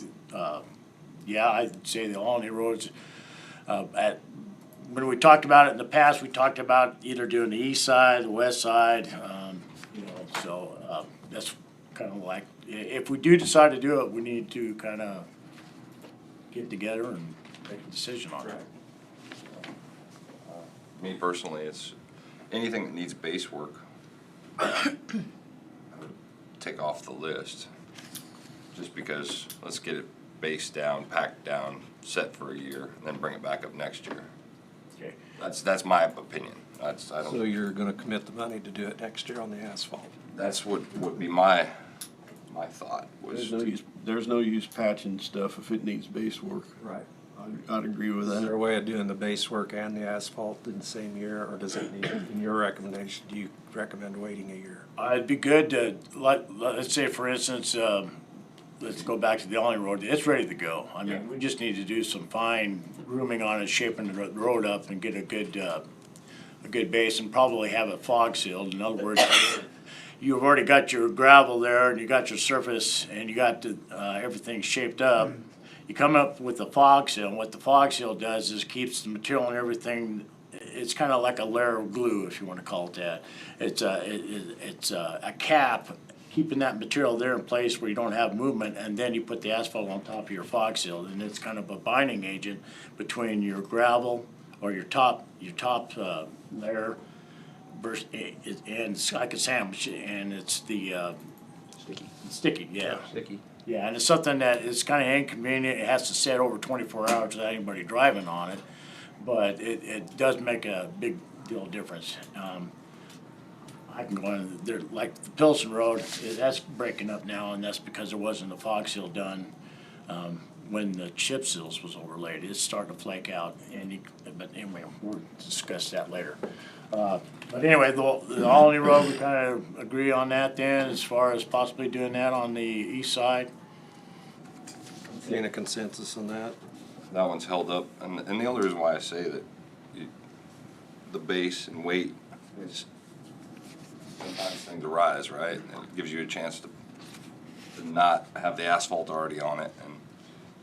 yeah, I'd say the Alney Road's when we talked about it in the past, we talked about either doing the east side, the west side, so that's kind of like, if we do decide to do it, we need to kind of get together and make a decision on it. me personally, it's anything that needs base work, I would take off the list. Just because, let's get it based down, packed down, set for a year, and then bring it back up next year. Okay. That's my opinion. I So don't, you're gonna commit the money to do it next year on the asphalt? that's what would be my thought was. There's no use patching stuff if it needs base work. Right. I'd agree with Is there a that. way of doing the base work and the asphalt in the same year, or does it need, in your recommendation, do you recommend waiting a year? It'd be good to, let's say for instance, let's go back to the Alney Road, it's ready to go. I mean, we just need to do some fine grooming on it, shaping the road up and get a good base, and probably have it fog sealed. In other words, you've already got your gravel there and you got your surface and you got everything shaped up. You come up with the fog seal, and what the fog seal does is keeps the material and everything, it's kind of like a layer of glue, if you want to call it that. It's a cap keeping that material there in place where you don't have movement, and then you put the asphalt on top of your fog seal, and it's kind of a binding agent between your gravel or your top layer versus, and it's like a sandwich, and it's the sticky, yeah. Sticky. Yeah, and it's something that is kind of inconvenient. It has to set over 24 hours without anybody driving on it, but it does make a big deal difference. I can go in there, like the Pilsen Road, that's breaking up now, and that's because there wasn't a fog seal done when the chip seals was overlaid. It's starting to flake out, but anyway, we'll discuss that later. But anyway, the Alney Road, we kind of agree on that then, as far as possibly doing that on the east side. Seeing a consensus on that? That one's held up, and the only reason why I say that the base and weight is sometimes things arise, right? And it gives you a chance to not have the asphalt already on it and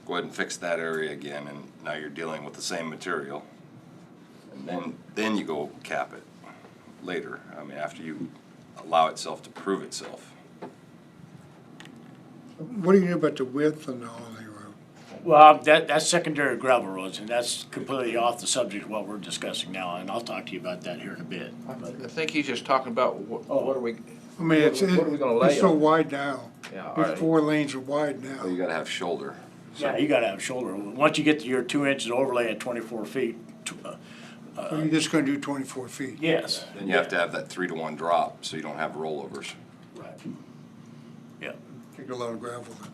go ahead and fix that area again, and now you're dealing with the same material. And then you go cap it later, I mean, after you allow itself to prove itself. What do you do about the width on the Alney Road? Well, that's secondary gravel roads, and that's completely off the subject of what we're discussing now, and I'll talk to you about that here in a bit. I think he's just talking about what are we, I mean, it's, What are we gonna lay it's so on? wide now. Yeah, all It's right. 4 lanes are wide now. Well, you gotta have shoulder. Yeah, you gotta have shoulder. Once you get to your 2 inches overlay at 24 feet, So you're just gonna do 24 feet. yes. Then you have to have that 3-to-1 drop, so you don't have rollovers. Right. Yeah. Take a lot of gravel then.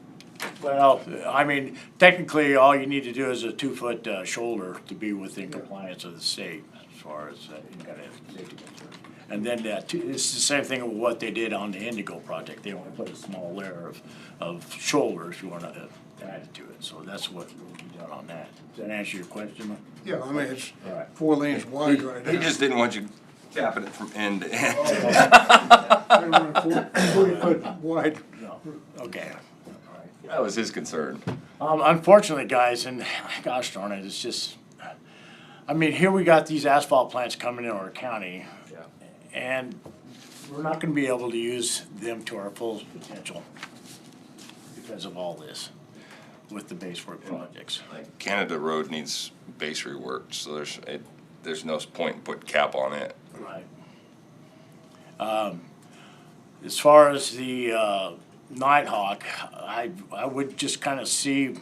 Well, I mean, technically, all you need to do is a 2-foot shoulder to be within compliance of the state as far as you gotta have safety concern. And then it's the same thing with what they did on the Indigo project. They only put a small layer of shoulder if you want to add it to it. So that's what will be done on that. Does that answer your question? Yeah, I mean, it's All right. 4 lanes wide right now. He just didn't want you tapping it from end to end. They want a 40-foot wide. No. Okay. That was his concern. Unfortunately, guys, and gosh darn it, it's just, I mean, here we got these asphalt plants coming in our county. Yeah. And we're not gonna be able to use them to our full potential because of all this with the base work projects. Like Canada Road needs base reworked, so there's no point in putting cap on it. Right. As far as the Nighthawk, I would just kind of see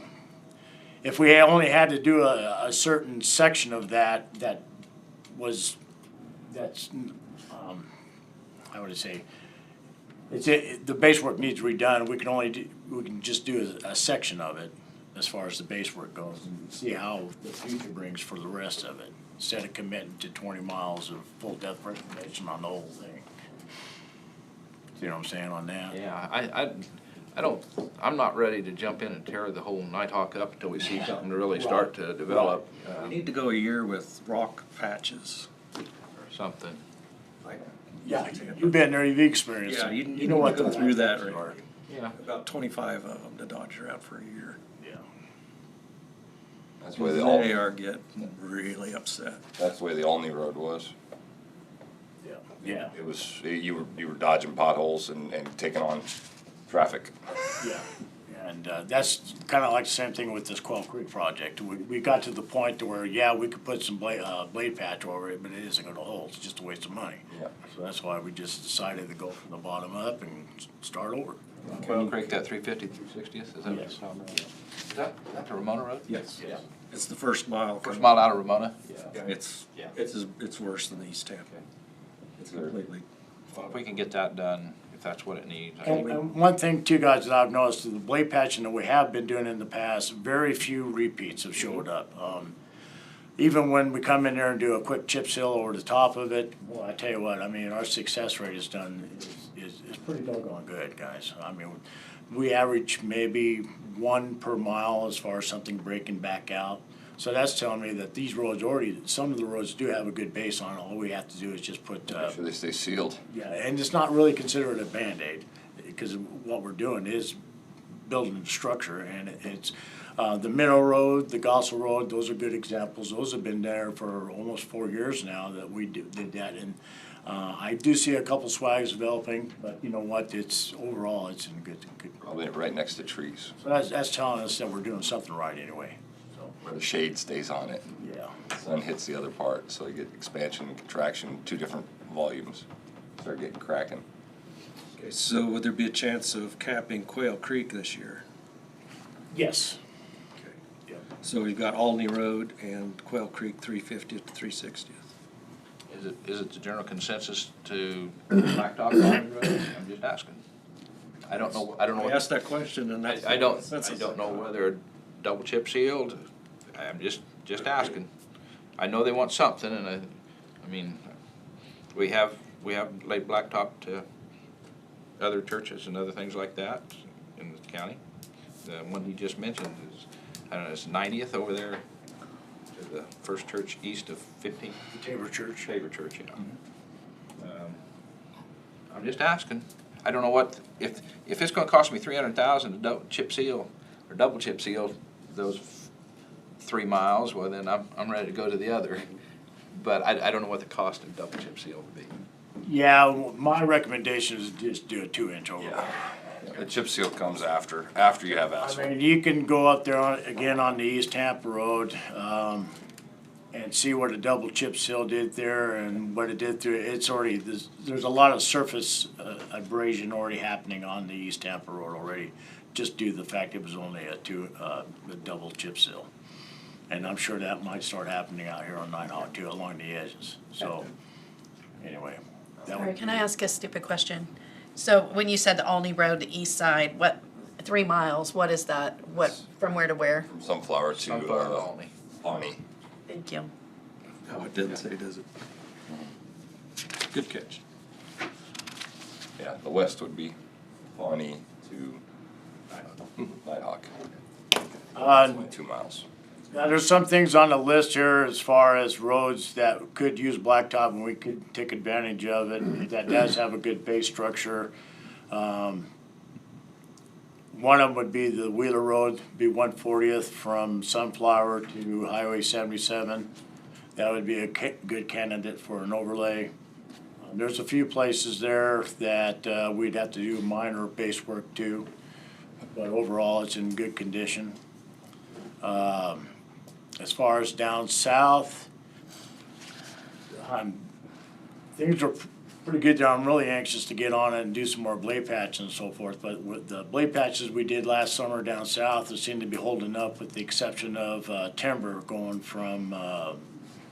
if we only had to do a certain section of that's how would I say, the base work needs redone. We can just do a section of it as far as the base work goes and see how the future brings for the rest of it, instead of committing to 20 miles of full depth reclamation on the whole thing. You know what I'm saying on that? Yeah, I don't, I'm not ready to jump in and tear the whole Nighthawk up until we see something really start to develop, We need to go a year with rock patches. or something. Yeah, you've been there, you've experienced Yeah, it. you need know to what go the through that, rock patches right? are. Yeah. About 25 of them to dodge around for a year. Yeah. That's the way They are getting really upset. that's the way the Olney Road was. Yeah. Yeah. It was, you were dodging potholes and taking on traffic. Yeah, and that's kind of like the same thing with this Quail Creek project. We got to the point to where, yeah, we could put some blade patch over it, but it isn't gonna hold, it's just a waste of money. Yeah. So that's why we just decided to go from the bottom up and start over. Quail Creek, that 350, 360th, is that what Yes. you're talking about? Is that the Ramona Road? Yes. Yeah. It's the first mile. First mile out of Ramona? Yeah, it's worse than East Tampa. It's completely. Well, if we can get that done, if that's what it needs. I And, think and one thing too, guys, that I've noticed, the blade patching that we have been doing in the past, very few repeats have showed up. Even when we come in there and do a quick chip seal over the top of it, well, I tell you what, I mean, our success rate is pretty doggone good, guys. I mean, we average maybe 1 per mile as far as something breaking back out. So that's telling me that these roads some of the roads do have a good base on it. All we have to do is just put, Make sure they stay sealed. yeah, and it's not really considered a Band-Aid, because what we're doing is building a structure, and it's, the Minnow Road, the Gossel Road, those are good examples. Those have been there for almost 4 years now that we did that, and I do see a couple swags developing, but you know what, overall, it's in good. Probably right next to trees, So that's telling us that we're doing something right anyway, so, where the shade stays on it. yeah. The sun hits the other part, so you get expansion and contraction, 2 different volumes. Start getting cracking. Okay, so would there be a chance of capping Quail Creek this year? Yes. Okay. Yeah. So we've got Olney Road and Quail Creek 350th to 360th. Is it the general consensus to blacktop on the road? I'm just asking. I don't know I what. asked that question and that's. I don't know whether double chip sealed, I'm just asking. I know they want something, and I mean, we have laid blacktop to other churches and other things like that in the county. The one he just mentioned is, I don't know, it's 90th over there to the first church east of 15th. Tabor Church. Tabor Church, yeah. I'm just asking. I don't know what, if it's gonna cost me 300,000 to double chip seal those 3 miles, well then I'm ready to go to the other. But I don't know what the cost of double chip seal would be. Yeah, my recommendation is just do a 2-inch overlay. The chip seal comes after you have I asphalt. mean, you can go up there again on the East Tampa Road, and see what a double chip seal did there and what it did through, it's already, there's a lot of surface abrasion already happening on the East Tampa Road already, just due to the fact it was only a double chip seal. And I'm sure that might start happening out here on Nighthawk too, along the edges, so, anyway. that Sorry, would can be- I ask a stupid question? So when you said the Olney Road, the east side, what, 3 miles, what is that? What, from where to where? From Sunflower to, Sunflower to Olney. Pawnee. Thank you. Oh, it didn't say, does it? Good catch. Yeah, the west would be Pawnee to Nighthawk. Only 2 miles. Now, there's some things on the list here as far as roads that could use blacktop and we could take advantage of it. That does have a good base structure. One of them would be the Wheeler Road, be 140th from Sunflower to Highway 77. That would be a good candidate for an overlay. There's a few places there that we'd have to do minor base work to, but overall it's in good condition. As far as down south, things are pretty good there. I'm really anxious to get on it and do some more blade patch and so forth, but with the blade patches we did last summer down south, they seem to be holding up with the exception of timber going from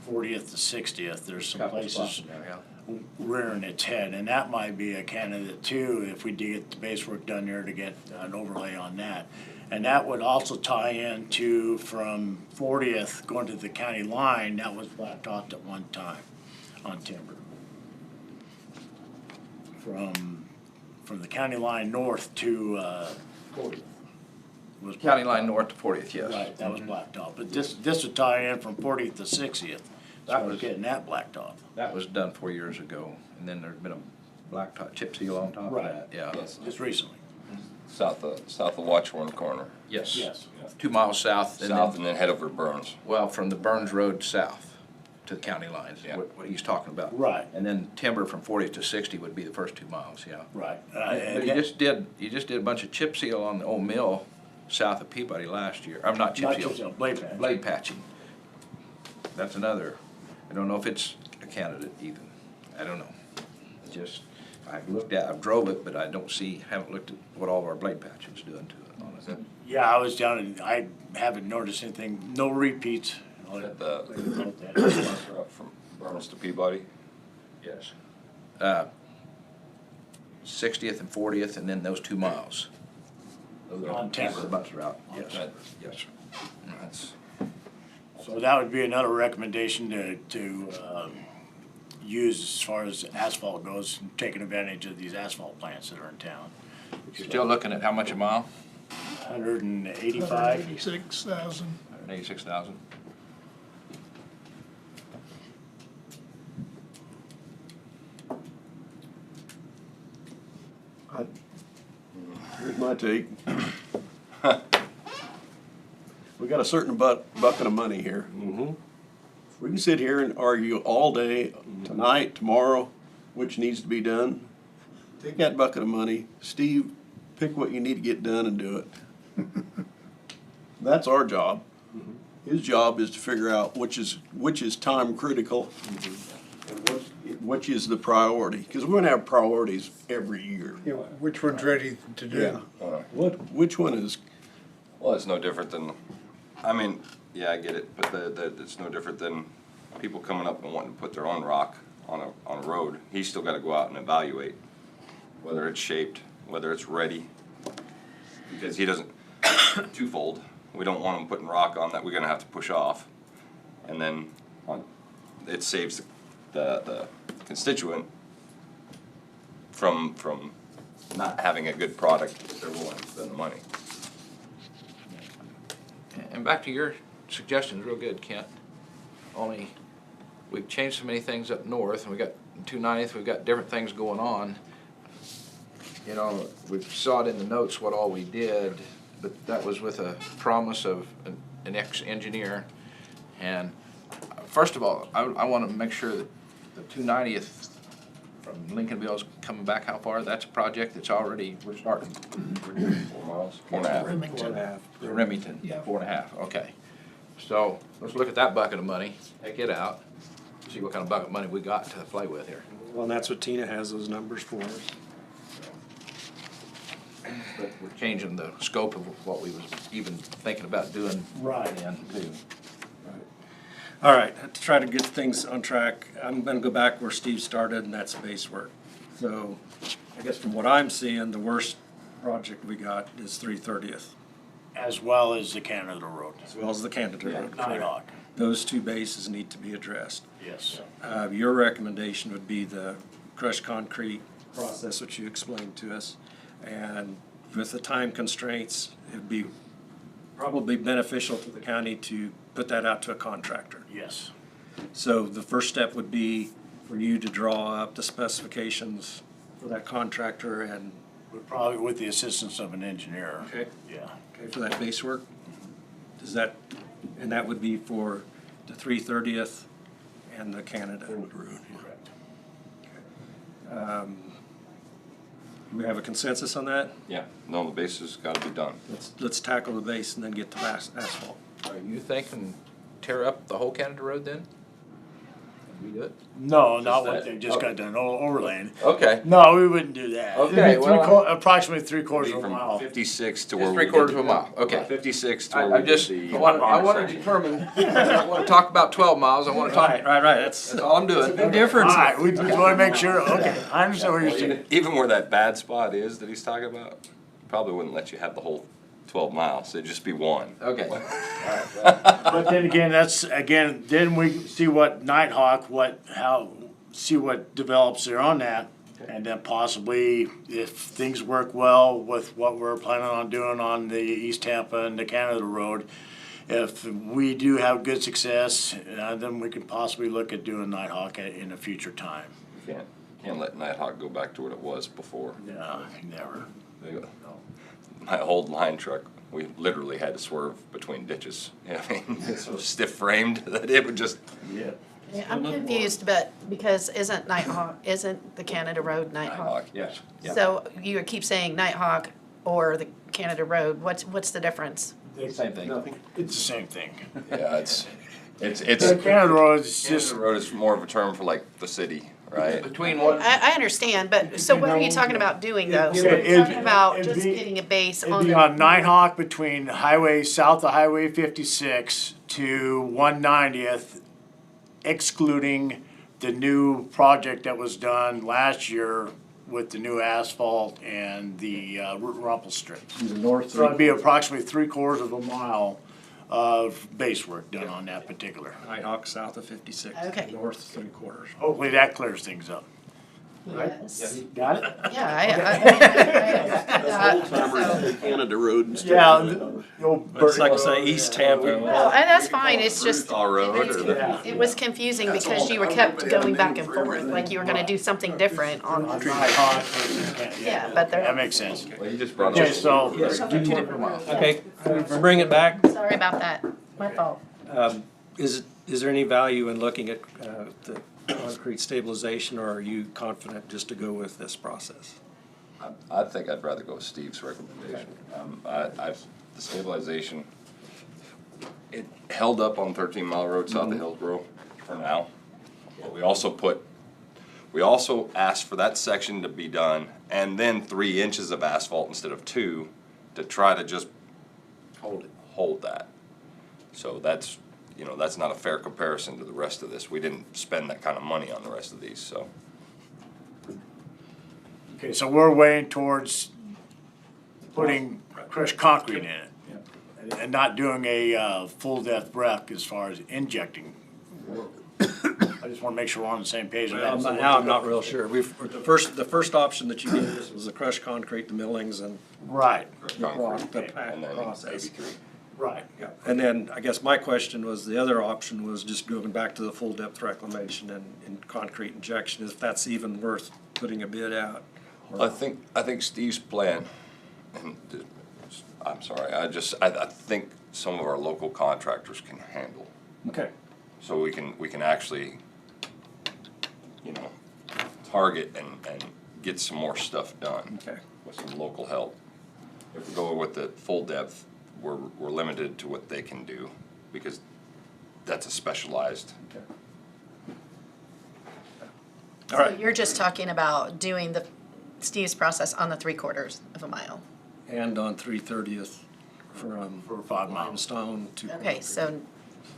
40th to 60th. There's some Couple places spots in there, yeah. rearing its head, and that might be a candidate too, if we did get the base work done there to get an overlay on that. And that would also tie into from 40th going to the county line, that was blacktopped at one time on timber. From the county line north to 40th. Was County blacktop. line north to 40th, yes. Right, that was blacktop, but this would tie in from 40th to 60th, That so we're was- getting that blacktop. That was done 4 years ago, and then there's been a blacktop chip seal on top of Right. that, yeah. Yes, Just recently. south of Watchorn Corner. Yes. Yes. 2 miles south, and South then, and then head over to Burns. well, from the Burns Road south to the county lines, Yeah. what he's talking about. Right. And then timber from 40th to 60 would be the first 2 miles, yeah. Right. But you just did a bunch of chip seal on the old mill south of Peabody last year. I'm not chip Not seal. chip seal, blade patch. Blade patching. That's another, I don't know if it's a candidate even. I don't know. Just, I've drove it, but I haven't looked at what all of our blade patching's doing to it on it. Yeah, I was down and I haven't noticed anything, no repeats. At the, from Burns to Peabody. Yes. 60th and 40th, and then those 2 miles. Those are On timber. the bus route, yes, Okay. yes. That's, So that would be another recommendation to use as far as asphalt goes, taking advantage of these asphalt plants that are in town. You're still looking at how much a mile? 185. 86,000. 186,000? Here's my take. We got a certain bucket of money here. We can sit here and argue all day, tonight, tomorrow, which needs to be done. Take that bucket of money, Steve, pick what you need to get done and do it. That's our job. His job is to figure out which is time critical and which is the priority, because we're gonna have priorities every year. Yeah, which one's ready to do? Which one is, well, it's no different than, I mean, yeah, I get it, but it's no different than people coming up and wanting to put their own rock on a road. He's still gotta go out and evaluate whether it's shaped, whether it's ready. Because he doesn't, twofold, we don't want him putting rock on that we're gonna have to push off. And then it saves the constituent from not having a good product if they're willing to spend the money. And back to your suggestions, real good, Kent. Only, we've changed so many things up north, and we got 290th, we've got different things going on. You know, we saw it in the notes what all we did, but that was with a promise of an ex-engineer. And first of all, I want to make sure that the 290th from Lincolnville's coming back how far? That's a project that's already, we're starting. 4 miles, 4.5. Remington. Remington, yeah, 4.5, okay. So let's look at that bucket of money, take it out, see what kind of bucket of money we got to play with here. Well, and that's what Tina has those numbers for us. But we're changing the scope of what we was even thinking about doing. Right. Then too. All right, to try to get things on track, I'm gonna go back where Steve started, and that's base work. So, I guess from what I'm seeing, the worst project we got is 330th, As well as the Canada Road. as well as the Canada Road. Nighthawk, Those two bases need to be addressed. yes. Your recommendation would be the crushed concrete process, which you explained to us. And with the time constraints, it'd be probably beneficial to the county to put that out to a contractor. Yes. So the first step would be for you to draw up the specifications for that contractor and, But probably with the assistance of an engineer. okay, Yeah. for that base work? Does that, and that would be for the 330th and the Canada Road? Correct. Do we have a consensus on that? Yeah, no, the base has gotta be done. Let's tackle the base and then get to asphalt. Are you thinking tear up the whole Canada Road then? And redo it? No, not that? what they just got done overlaying. Okay. No, we wouldn't do that. Okay, It'd be well, approximately 3/4 of a From mile. 56 to Just where we three-quarters did of a mile, okay. 56 to I where we just, did I the. want to determine, I don't want to talk about 12 miles, I want to talk, Right, that's all I'm doing. big difference. All right, we just want to make sure, okay, I understand what you're saying. Even where that bad spot is that he's talking about, probably wouldn't let you have the whole 12 miles, it'd just be one. Okay. But then again, then we see what Nighthawk, see what develops there on that. And then possibly, if things work well with what we're planning on doing on the East Tampa and the Canada Road, if we do have good success, then we can possibly look at doing Nighthawk in a future time. Can't let Nighthawk go back to what it was before. No, never. My old line truck, we literally had to swerve between ditches. I mean, it's so stiff framed that it would just, Yeah. Yeah, I'm confused, but because isn't the Canada Road Nighthawk? Nighthawk, yes. Yeah. So you keep saying Nighthawk or the Canada Road, what's the difference? Same thing. It's the same thing. Yeah, it's, The Canada Road is Canada just, Road is more of a term for like the city, right? Between what, I understand, but, so what are you talking about doing though? So It'd- you're talking about it'd just be- getting a base it'd on be the, on Nighthawk between south of Highway 56 to 190th, excluding the new project that was done last year with the new asphalt and the rumple strip. The north. So it'd be approximately 3/4 of a mile of base work done on that particular. Nighthawk south of 56. Okay. North 3/4. Hopefully that clears things up. yes. Got it? Yeah, Old timers, the Canada Road and stuff. Yeah. It's like say East Tampa. Well, and that's fine, it's just, All road or the. Yeah. it was confusing because you were kept going back and forth, like you were gonna do something different on, Nighthawk versus Canada. yeah, but That they're, makes sense. Well, you just brought Okay, up. so, two different miles. Okay, bring it back. sorry about that, my fault. Is there any value in looking at the concrete stabilization, or are you confident just to go with this process? I think I'd rather go with Steve's recommendation. The stabilization, it held up on 13 Mile Road south of Hillsborough for now. But we also asked for that section to be done and then 3 inches of asphalt instead of 2 to try to just hold that. So that's not a fair comparison to the rest of this. We didn't spend that kind of money on the rest of these, so. okay, so we're weighing towards putting crushed concrete in it. And not doing a full depth breath as far as injecting. I just wanna make sure we're on the same page with that. Now I'm not real sure. The first option that you gave us was the crushed concrete, the millings, and Right, Concrete, the pack and then process. maybe 3. right. Yeah, and then I guess my question was, the other option was just going back to the full depth reclamation and concrete injection, if that's even worth putting a bid out. I think Steve's plan, and I'm sorry, I think some of our local contractors can handle. Okay. So we can actually, target and get some more stuff done. Okay. With some local help. If we go with the full depth, we're limited to what they can do. because that's a specialized. All right. So you're just talking about doing Steve's process on the 3/4 of a mile. And on 3/30th from For 5 miles. Limestone to. Okay, so,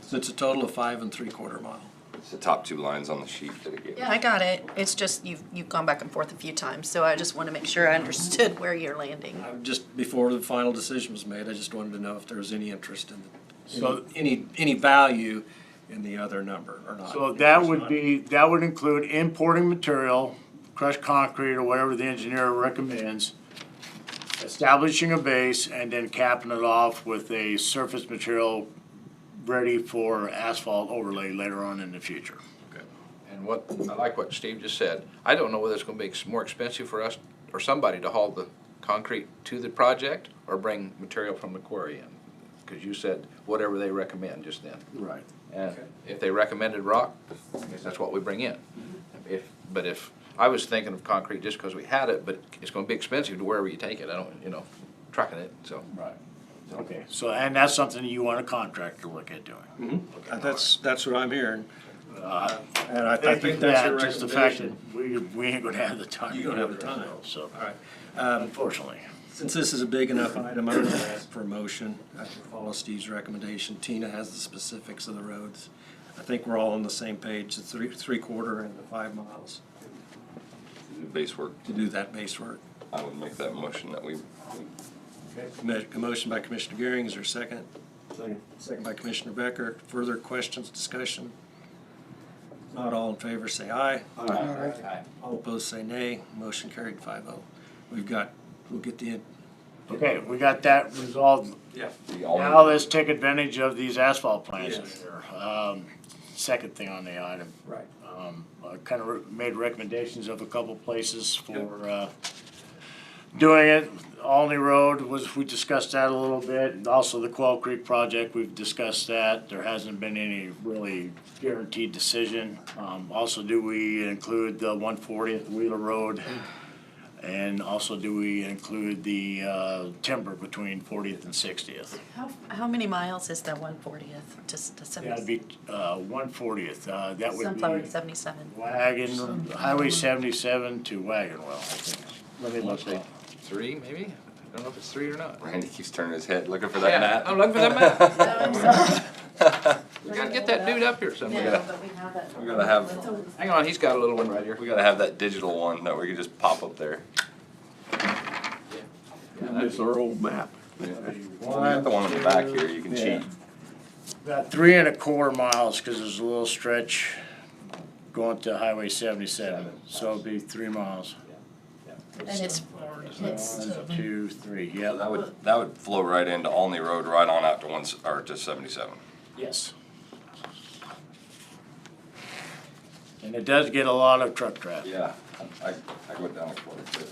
So it's a total of 5 3/4 mile. It's the top 2 lines on the sheet that it gives. yeah, I got it. It's just you've gone back and forth a few times, so I just want to make sure I understood where you're landing. Just before the final decision was made, I just wanted to know if there was any interest in, So- any value in the other number or not. So that would include importing material, crushed concrete or whatever the engineer recommends, establishing a base, and then capping it off with a surface material ready for asphalt overlay later on in the future. And what, I like what Steve just said. I don't know whether it's gonna be more expensive for us or somebody to haul the concrete to the project or bring material from the quarry in. Cause you said whatever they recommend just then. Right. And if they recommended rock, I guess that's what we bring in. But if, I was thinking of concrete just because we had it, but it's gonna be expensive to wherever you take it, I don't, trucking it, so. Right. Okay, so, and that's something you want a contractor to look at doing. That's what I'm hearing. And I Thank you think for that's that, your just the fact that recommendation. we ain't gonna have the time. You don't have the time. So, All right. unfortunately. Since this is a big enough item, I'm gonna ask for a motion. I can follow Steve's recommendation. Tina has the specifics of the roads. I think we're all on the same page, the 3/4 and the 5 miles The base work, to do that base work. I would make that motion that we A motion by Commissioner Gearing, is there a second? Second by Commissioner Becker. Further questions, discussion? Not all in favor, say aye. Aye. All opposed, say nay. Motion carried 5-0. We'll get the, Okay, we got that resolved. yeah. Now let's take advantage of these asphalt plants Yes. here. Second thing on the item. Right. I kind of made recommendations of a couple places for, doing it. Alney Road we discussed that a little bit. And also the Quail Creek project, we've discussed that. There hasn't been any really guaranteed decision. Also, do we include the 140th Wheeler Road? And also, do we include the timber between 40th and 60th? How many miles is that 140th? Just to That'd be 140th. That would Sunflower be 77. Wagon, Highway 77 to Wagon Well, I think. Let me look Say up. 3, maybe? I don't know if it's 3 or not. Randy keeps turning his head looking for that Yeah, map. I'm looking for that map. No, I'm sorry. We gotta get that dude up here somewhere. No, but we have that. We gotta have, Hang on, he's got a little one right here. we gotta have that digital one that we can just pop up there. It's our old map. We got the one in the back here, you can cheat. About 3 1/4 miles, cause there's a little stretch going to Highway 77, so it'll be 3 miles. And it's 1, 2, 3, So yeah, that would flow right into Alney Road, right on out to 77. yes. And it does get a lot of truck traffic. Yeah, I go down a quarter bit.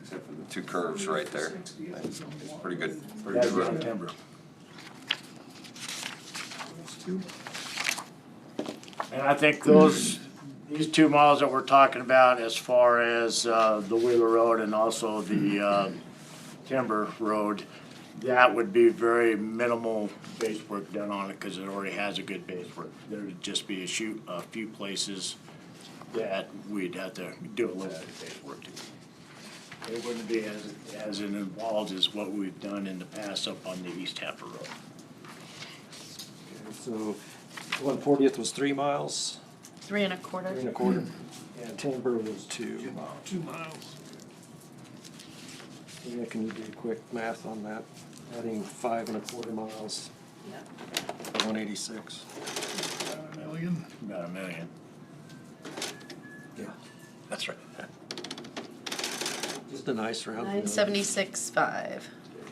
Except for the 2 curves right there. It's pretty good, pretty That's good on road. timber. And I think these 2 miles that we're talking about as far as the Wheeler Road and also the Timber Road, that would be very minimal base work done on it because it already has a good base work. There would just be a few places that we'd have to do a little bit of base work to. It wouldn't be as involved as what we've done in the past up on the East Happer Road. So 140th was 3 miles, 3 1/4. 3 1/4, and Timber was 2 miles. 2 miles. Yeah, can you do quick math on that? Adding 5 1/4 miles, 186. About a million. About $1 million. Yeah, that's right. Just a nice round. 976.5.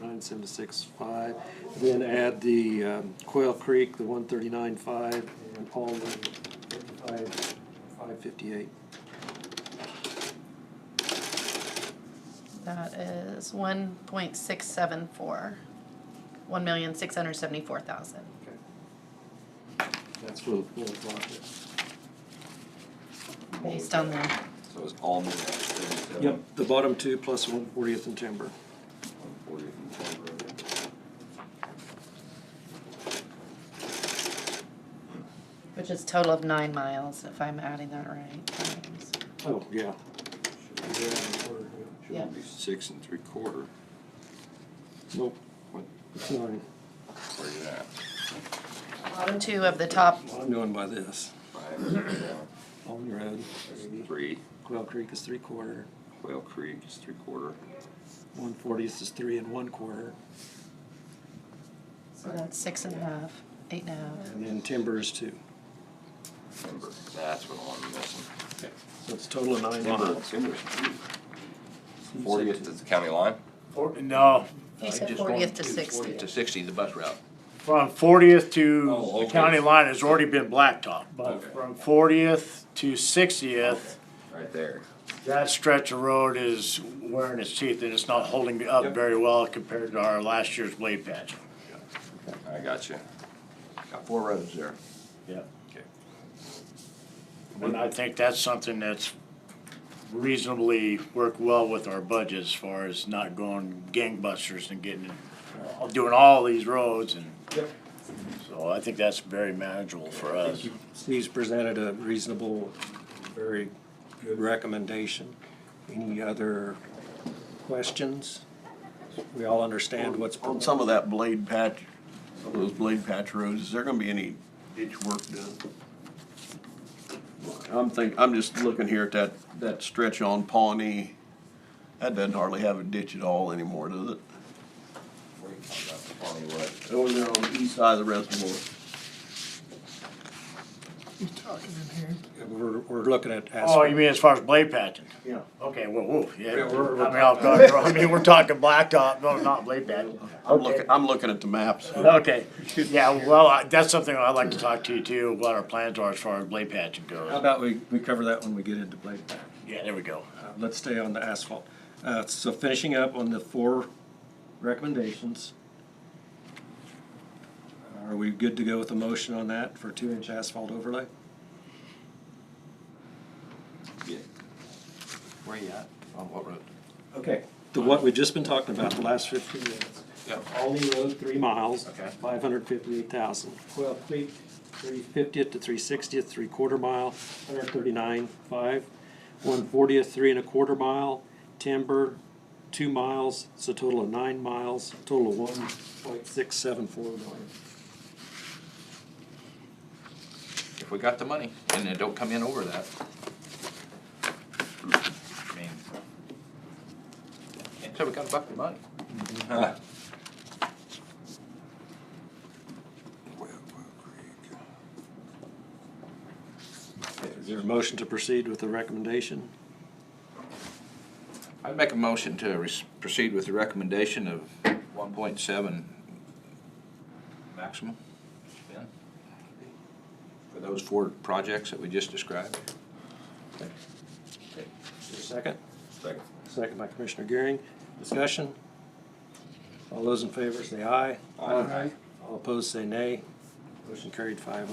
976.5. Then add the Quail Creek, the 139.5, and Alney, 558. That is 1.674. 1,674,000. That's for the full project. Based on the, So it's Alney at 77. Yep, the bottom 2 plus 140th and Timber. 140 and 10. Which is total of 9 miles, if I'm adding that right. times- Oh, yeah. Yeah. Should be 6 3/4. Nope. What? It's 9. Where you at? Bottom two of the top, I'm doing by this. 5, On your road. 3. Quail Creek is 3/4. Quail Creek is 3/4. 140th is 3 1/4. so that's 6.5, 8.5. And then timber is 2. Timber, that's what I'm missing. So it's a total of 9 Timber, miles. timber's 40th to the county line? No, He said just 40th going to 40 60. to 60, the bus route. from 40th to Oh, the okay. county line has already been blacktop. But Okay. from 40th to 60th, Right there. that stretch of road is wearing its teeth and it's not holding up Yep. very well compared to our last year's blade patch. I got you. Got 4 roads there. Yeah. Okay. And I think that's something that's reasonably worked well with our budget as far as not going gangbusters and getting, doing all these roads and. So I think that's very manageable for us. Steve's presented a reasonable, very good recommendation. Any other questions? We all understand what's. On some of that blade patch, some of those blade patch roads, is there gonna be any ditch work done? I'm just looking here at that stretch on Pawnee. That doesn't hardly have a ditch at all anymore, does it? Where you talking about the Pawnee what? Over there on the east side of the reservoir. He's talking in here. We're looking at Oh, asphalt. you mean as far as blade patching? Yeah. Okay, whoa, yeah. Yeah, we're- I mean, we're talking blacktop, no, not blade patching. I'm looking at the maps. Okay, yeah, well, that's something I'd like to talk to you too, what our plans are as far as blade patching How goes. about we cover that when we get into blade patch? Yeah, there we go. Let's stay on the asphalt. So finishing up on the 4 recommendations. Are we good to go with a motion on that for 2-inch asphalt overlay? Yeah. Where you at? On what road? Okay. The what we've just been talking about the last 15 minutes. Yep. Alney Road, 3 miles. Okay. 558,000. Quail Creek, 350th to 360th, 3/4 mile, 139.5. 140th, 3 1/4 mile. Timber, 2 miles. It's a total of 9 miles. Total of 1.674 million. If we got the money and it don't come in over that. I mean, can't say we got a buck of money. Quail Creek. Is there a motion to proceed with the recommendation? I'd make a motion to proceed with the recommendation of 1.7 maximum spend for those 4 projects that we just described. Is there a second? Second. Second by Commissioner Gearing. Discussion? All those in favor say aye. Aye. All opposed say nay. Motion carried 5-0.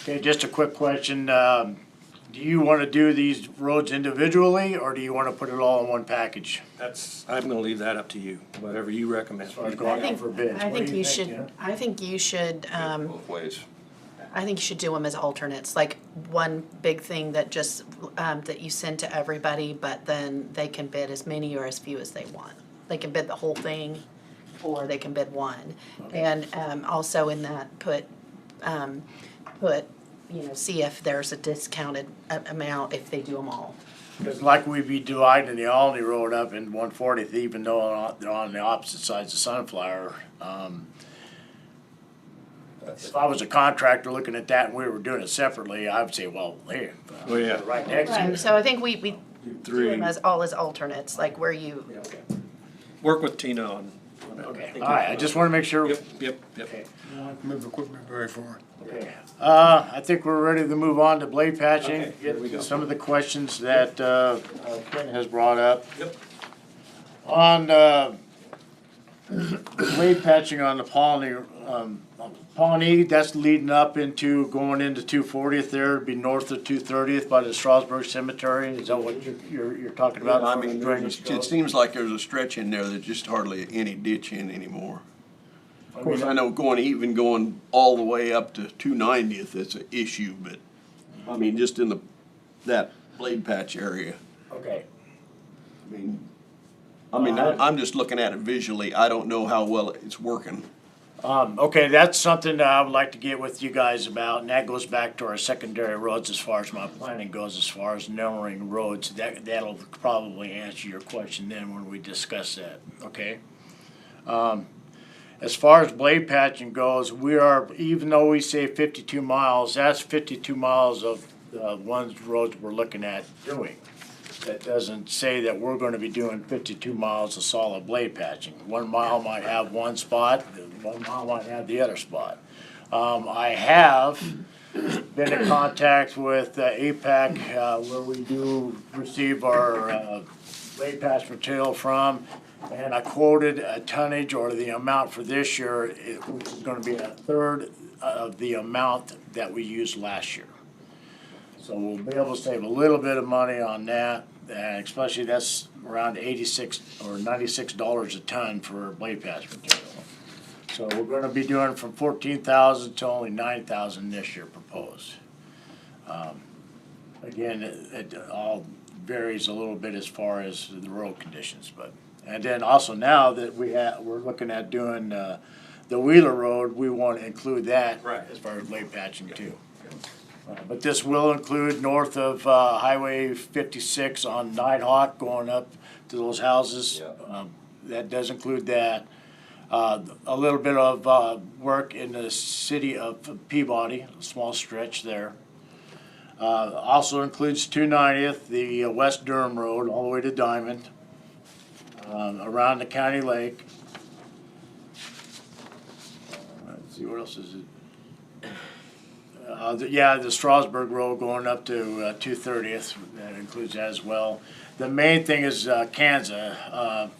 Okay, just a quick question, do you wanna do these roads individually, or do you wanna put it all in one package? I'm gonna leave that up to you, whatever you recommend. As far as I going out think, for bids? I What think do you think, should, Jen? I think you should, Both ways. I think you should do them as alternates, like one big thing that just, that you send to everybody, but then they can bid as many or as few as they want. They can bid the whole thing, or they can bid one. And, also in that, put, see if there's a discounted amount if they do them all. Cause like we'd be dividing the Alney Road up in 140th, even though they're on the opposite sides of Sunflower. If I was a contractor looking at that and we were doing it separately, I would say, well, here, Oh, yeah. right next to Right, it. so I think we do Three. them as, all as alternates, like where you, Work with Tina on that. Okay, all right, I just wanna make sure. Yep. Okay. Move equipment very far. Okay. I think we're ready to move on to blade patching. Okay, here we Get go. some of the questions that, Ken has brought up. Yep. On, blade patching on the Pawnee, that's leading up into, going into 240th there, it'd be north of 230th by the Strasburg Cemetery, is that what you're talking about? I mean, Drainage it goes? seems like there's a stretch in there that's just hardly any ditch in anymore. Of course, I know going all the way up to 290th, it's an issue, but, I mean, just in that blade patch area, Okay. I'm just looking at it visually, I don't know how well it's working. Okay, that's something that I would like to get with you guys about, and that goes back to our secondary roads as far as my planning goes, as far as numbering roads. That'll probably answer your question then when we discuss that, okay? As far as blade patching goes, even though we say 52 miles, that's 52 miles of the roads we're looking at doing. That doesn't say that we're gonna be doing 52 miles of solid blade patching. 1 mile might have one spot, 1 mile might have the other spot. I have been in contact with APAC, where we do receive our blade patch material from, and I quoted a tonnage or the amount for this year, which is gonna be a third of the amount that we used last year. So we'll be able to save a little bit of money on that, and especially that's around $86 or $96 a ton for blade patch material. So we're gonna be doing from 14,000 to only 9,000 this year proposed. Again, it all varies a little bit as far as the road conditions, but, and then also now that we're looking at doing the Wheeler Road, we want to include that as far as blade patching too. But this will include north of Highway 56 on Nighthawk going up to those houses. That does include that. A little bit of work in the city of Peabody, a small stretch there. Also includes 290th, the West Durham Road all the way to Diamond, around the county lake. Let's see, what else is it? The Strasburg Road going up to 230th, that includes that as well. The main thing is Kansas,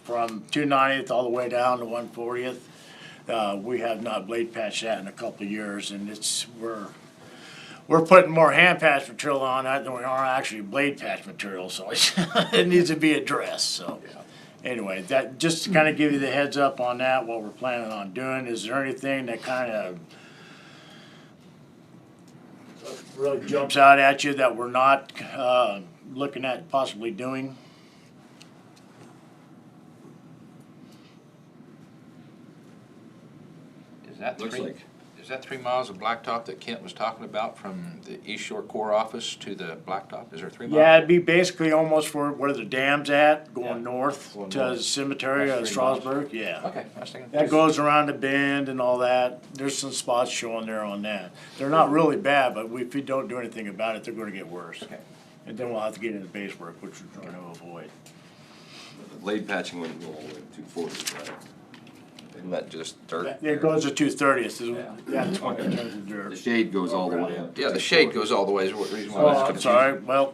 from 290th all the way down to 140th. We have not blade patched that in a couple of years, and we're putting more hand patch material on that than we are actually blade patch material, so it needs to be addressed, so. Anyway, that, just to kind of give you the heads up on that, what we're planning on doing. Is there anything that kind of really jumps out at you that we're not looking at possibly doing? Is that Looks three, like- is that 3 miles of blacktop that Kent was talking about from the East Shore Corps office to the blacktop? Is there 3 miles? Yeah, it'd be basically almost where the dam's at, Yeah. going north Going to north. the cemetery That's of 3 miles. Strasburg, yeah. Okay, I was thinking. That goes around the bend and all that. There's some spots showing there on that. They're not really bad, but if we don't do anything about it, they're gonna get worse. Okay. And then we'll have to get into base work, which we're trying to avoid. The blade patching wouldn't go all the way to 240, right? Isn't that just dirt? It goes to 230th, Yeah. 20 tons of dirt. The shade goes all the way up. Yeah, the shade goes all the way, is what reason why Oh, that's I'm confusing. sorry, well,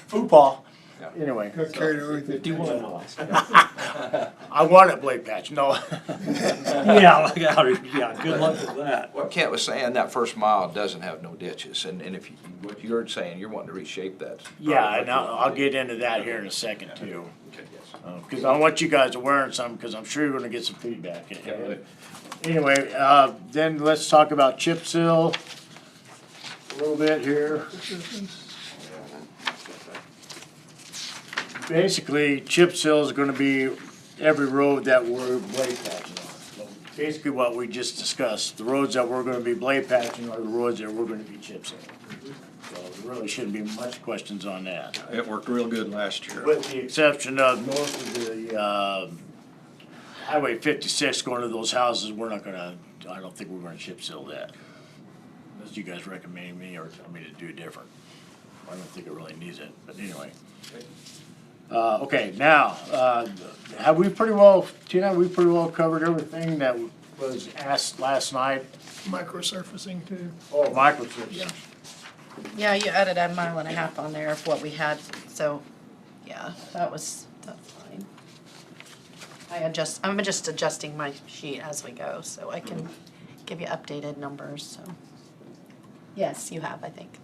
football. Yeah. Anyway, Got carried away with it. 51 miles. I want it blade patch, no. Yeah, yeah, good luck with that. What Kent was saying, that first mile doesn't have no ditches, and if you, what you're saying, you're wanting to reshape that. Yeah, and I'll get into that here in a second too. Okay, yes. Because I want you guys to wear some, because I'm sure you're gonna get some feedback. Anyway, then let's talk about chip seal a little bit here. Basically, chip seal is gonna be every road that we're blade patching on. So basically what we just discussed, the roads that we're gonna be blade patching are the roads that we're gonna be chip sealing. So there really shouldn't be much questions on that. It worked real good last year. With the exception of north of the, Highway 56 going to those houses, I don't think we're gonna chip seal that. Unless you guys recommend me or tell me to do different. I don't think it really needs it, but anyway. Okay, now, have we pretty well, Tina, we pretty well covered everything that was asked last night? Microsurfacing too. Oh, microchips. Yeah, you added a mile and a half on there of what we had, so, yeah, that's fine. I'm just adjusting my sheet as we go, so I can give you updated numbers, so. Yes, you have, I think.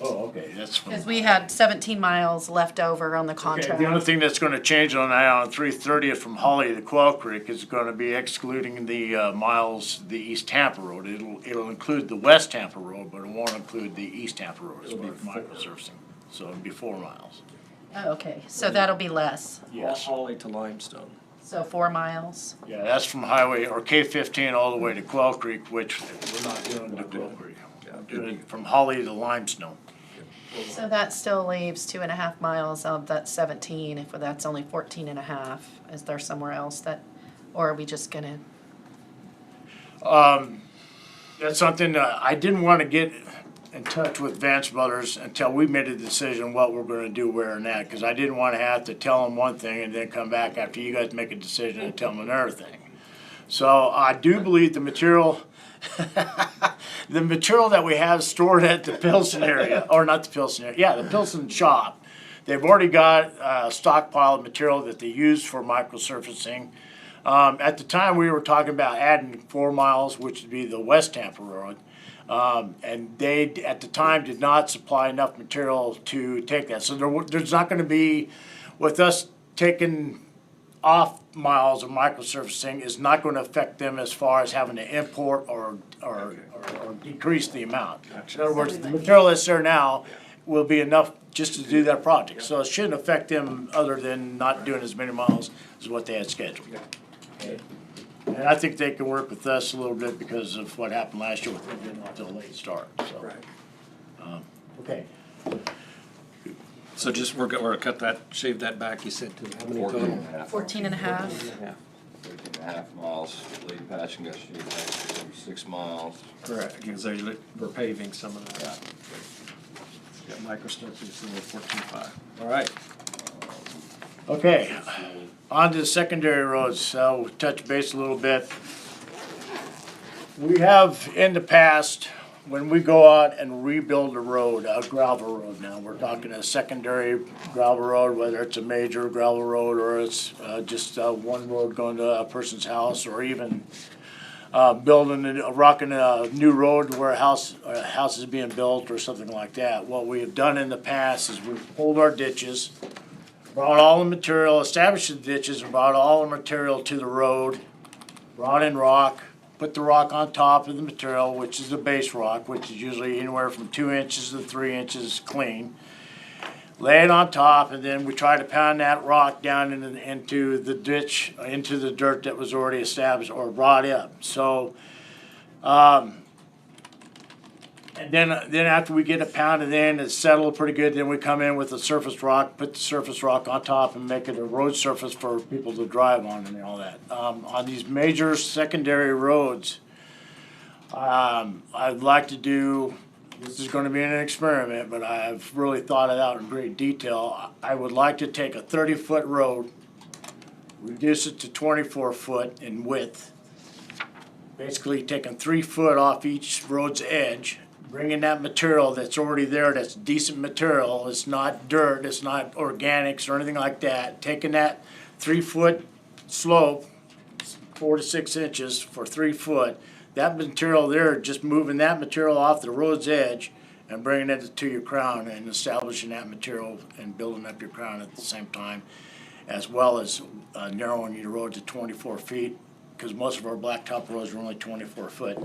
Oh, okay, that's from. Because we had 17 miles left over on the Okay, contract. the only thing that's gonna change on that, on 330th from Holly to Quail Creek is gonna be excluding the miles, the East Tampa Road. It'll include the West Tampa Road, but it won't include the East Tampa Road as far as microservicing. So it'll be 4 miles. Oh, okay, so that'll be less. Yes. Holly to Limestone. So 4 miles. Yeah, that's from Highway, or K-15 all the way to Quail Creek, which we're not doing to Quail Creek. We're doing it from Holly to Limestone. So that still leaves 2.5 miles of that 17, if that's only 14.5. Is there somewhere else that, or are we just gonna? That's something I didn't want to get in touch with Vance Brothers until we made a decision what we're gonna do where and that, because I didn't want to have to tell them one thing and then come back after you guys make a decision and tell them another thing. So I do believe the material, the material that we have stored at the Pilsen area, or not the Pilsen area, yeah, the Pilsen shop, they've already got a stockpile of material that they use for microsurfacing. At the time, we were talking about adding 4 miles, which would be the West Tampa Road. And they, at the time, did not supply enough material to take that. So there's not gonna be, with us taking off miles of microsurfacing, is not gonna affect them as far as having to import or decrease the amount. In other words, the material that's there now will be enough just to do that project. So it shouldn't affect them other than not doing as many miles as what they had scheduled. And I think they can work with us a little bit because of what happened last year with them getting off to a late start, so. Right. Okay, So just, we're gonna cut that, shave that back, you said, to how many 14 total? and a half. 14.5. Yeah. 13 and a half miles, lane patching, got shade patch, 6 miles. Correct, because we're paving some of that. Yeah, microstructure, so we're 14.5. All right. okay. On to the secondary roads, so we'll touch base a little bit. We have in the past, when we go out and rebuild a road, a gravel road now, we're talking a secondary gravel road, whether it's a major gravel road or it's just one road going to a person's house, or even rocking a new road where a house is being built or something like that. What we have done in the past is we've pulled our ditches, brought all the material, established the ditches, and brought all the material to the road, brought in rock, put the rock on top of the material, which is the base rock, which is usually anywhere from 2 inches to 3 inches clean. Lay it on top, and then we try to pound that rock down into the ditch, into the dirt that was already established or brought up. So, and then after we get it pounded in, it's settled pretty good, then we come in with the surface rock, put the surface rock on top and make it a road surface for people to drive on and all that. On these major secondary roads, I'd like to do, this is gonna be an experiment, but I've really thought it out in great detail. I would like to take a 30-foot road, reduce it to 24 foot in width, basically taking 3 foot off each road's edge, bringing that material that's already there, that's decent material, it's not dirt, it's not organics or anything like that, taking that 3 foot slope, 4 to 6 inches for 3 foot, that material there, just moving that material off the road's edge and bringing it to your crown and establishing that material and building up your crown at the same time, as well as narrowing your road to 24 feet, because most of our blacktop roads are only 24 foot.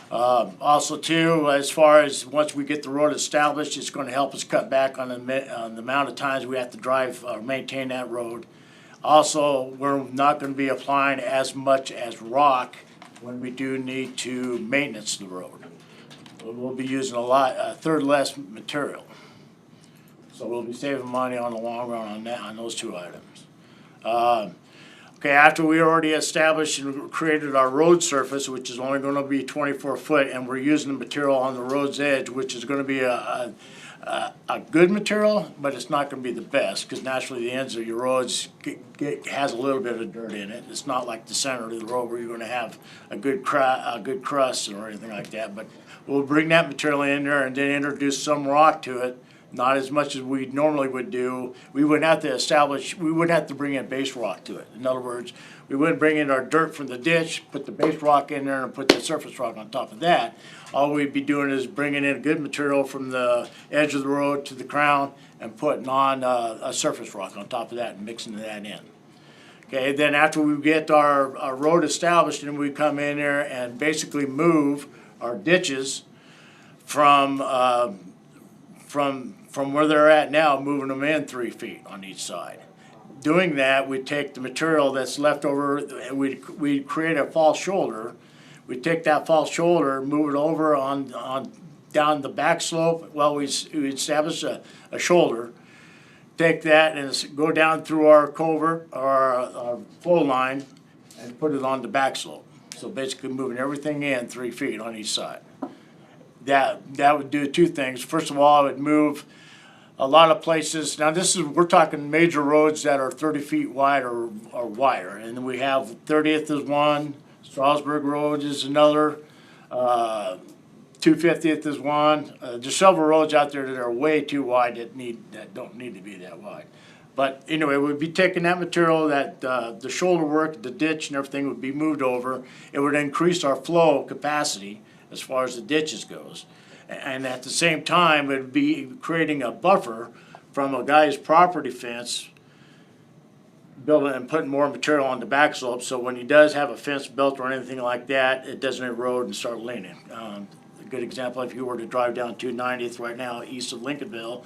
Also too, as far as once we get the road established, it's gonna help us cut back on the amount of times we have to drive or maintain that road. Also, we're not gonna be applying as much as rock when we do need to maintenance the road. We'll be using a third less material. So we'll be saving money on the long run on that, on those 2 items. Okay, after we already established and created our road surface, which is only gonna be 24 foot, and we're using the material on the road's edge, which is gonna be a good material, but it's not gonna be the best, because naturally the ends of your roads has a little bit of dirt in it. It's not like the center of the road where you're gonna have a good crust or anything like that, but we'll bring that material in there and then introduce some rock to it not as much as we normally would do. We wouldn't have to bring in base rock to it. In other words, we wouldn't bring in our dirt from the ditch, put the base rock in there and put the surface rock on top of that. All we'd be doing is bringing in good material from the edge of the road to the crown and putting on a surface rock on top of that and mixing that in. Okay, then after we get our road established, then we come in there and basically move our ditches from where they're at now, moving them in 3 feet on each side. Doing that, we take the material that's left over, and we create a false shoulder. We take that false shoulder, move it over on down the back slope. Well, we establish a shoulder. Take that and go down through our culvert or our flow line and put it on the back slope. So basically moving everything in 3 feet on each side. That would do 2 things. First of all, it would move a lot of places. Now we're talking major roads that are 30 feet wide or wider. And then we have 30th is one, Strasburg Road is another, 250th is one. There's several roads out there that are way too wide that don't need to be that wide. But anyway, we'd be taking that material, that the shoulder work, the ditch and everything would be moved over. It would increase our flow capacity as far as the ditches goes. And at the same time, it would be creating a buffer from a guy's property fence, building and putting more material on the back slope, so when he does have a fence built or anything like that, it doesn't erode and start leaning. A good example, if you were to drive down 290th right now east of Lincolnville,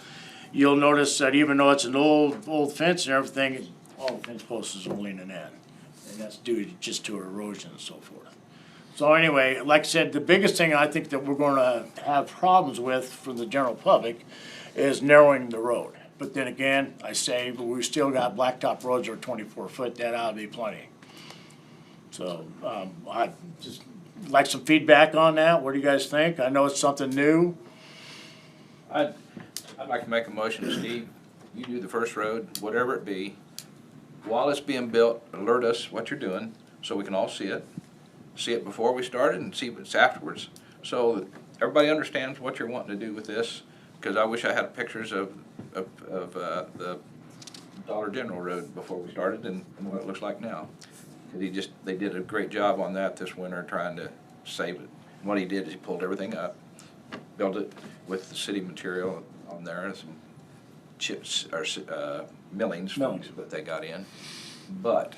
you'll notice that even though it's an old fence and everything, all the fence posts are leaning in. And that's due just to erosion and so forth. So anyway, like I said, the biggest thing I think that we're going to have problems with for the general public is narrowing the road. But then again, I say, but we've still got blacktop roads that are 24 foot, that ought to be plenty. So I just like some feedback on that. What do you guys think? I know it's something new. I'd like to make a motion, Steve, you do the first road, whatever it be. While it's being built, alert us what you're doing, so we can all see it. See it before we started and see what's afterwards. So that everybody understands what you're wanting to do with this, because I wish I had pictures of the Dollar General Road before we started and what it looks like now. Because they did a great job on that this winter trying to save it. And what he did is he pulled everything up, built it with the city material on there, some chips or millings that they got in. But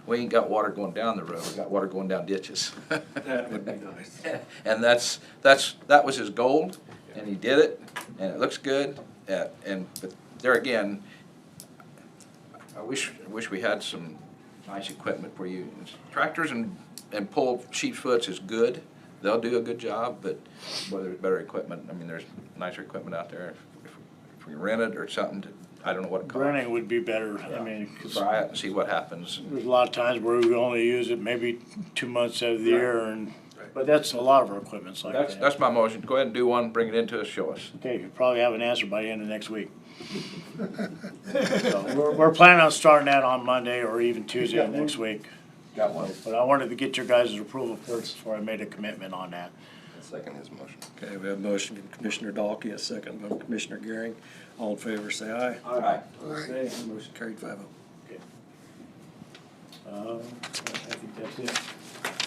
we ain't got water going down the road, we got water going down ditches. That would be nice. And that was his goal, and he did it, and it looks good. But there again, I wish we had some nice equipment for you. Tractors and pull sheep's foots is good. They'll do a good job, but whether there's better equipment, I mean, there's nicer equipment out there. If we rent it or something, I don't know what it costs. Renting would be better. I mean, 'cause Try it and see what happens. there's a lot of times where we only use it maybe 2 months out of the year, but that's a lot of our equipment's like that. That's my motion. Go ahead and do one, bring it into us, show us. Okay, you probably have an answer by the end of next week. So we're planning on starting that on Monday or even Tuesday of next week. Got one. But I wanted to get your guys' approval first before I made a commitment on that. I'll second his motion. Okay, we have a motion from Commissioner Dalkey, a second from Commissioner Gearing. All in favor, say aye. Aye. Say, motion carried 5-0. I think that's it.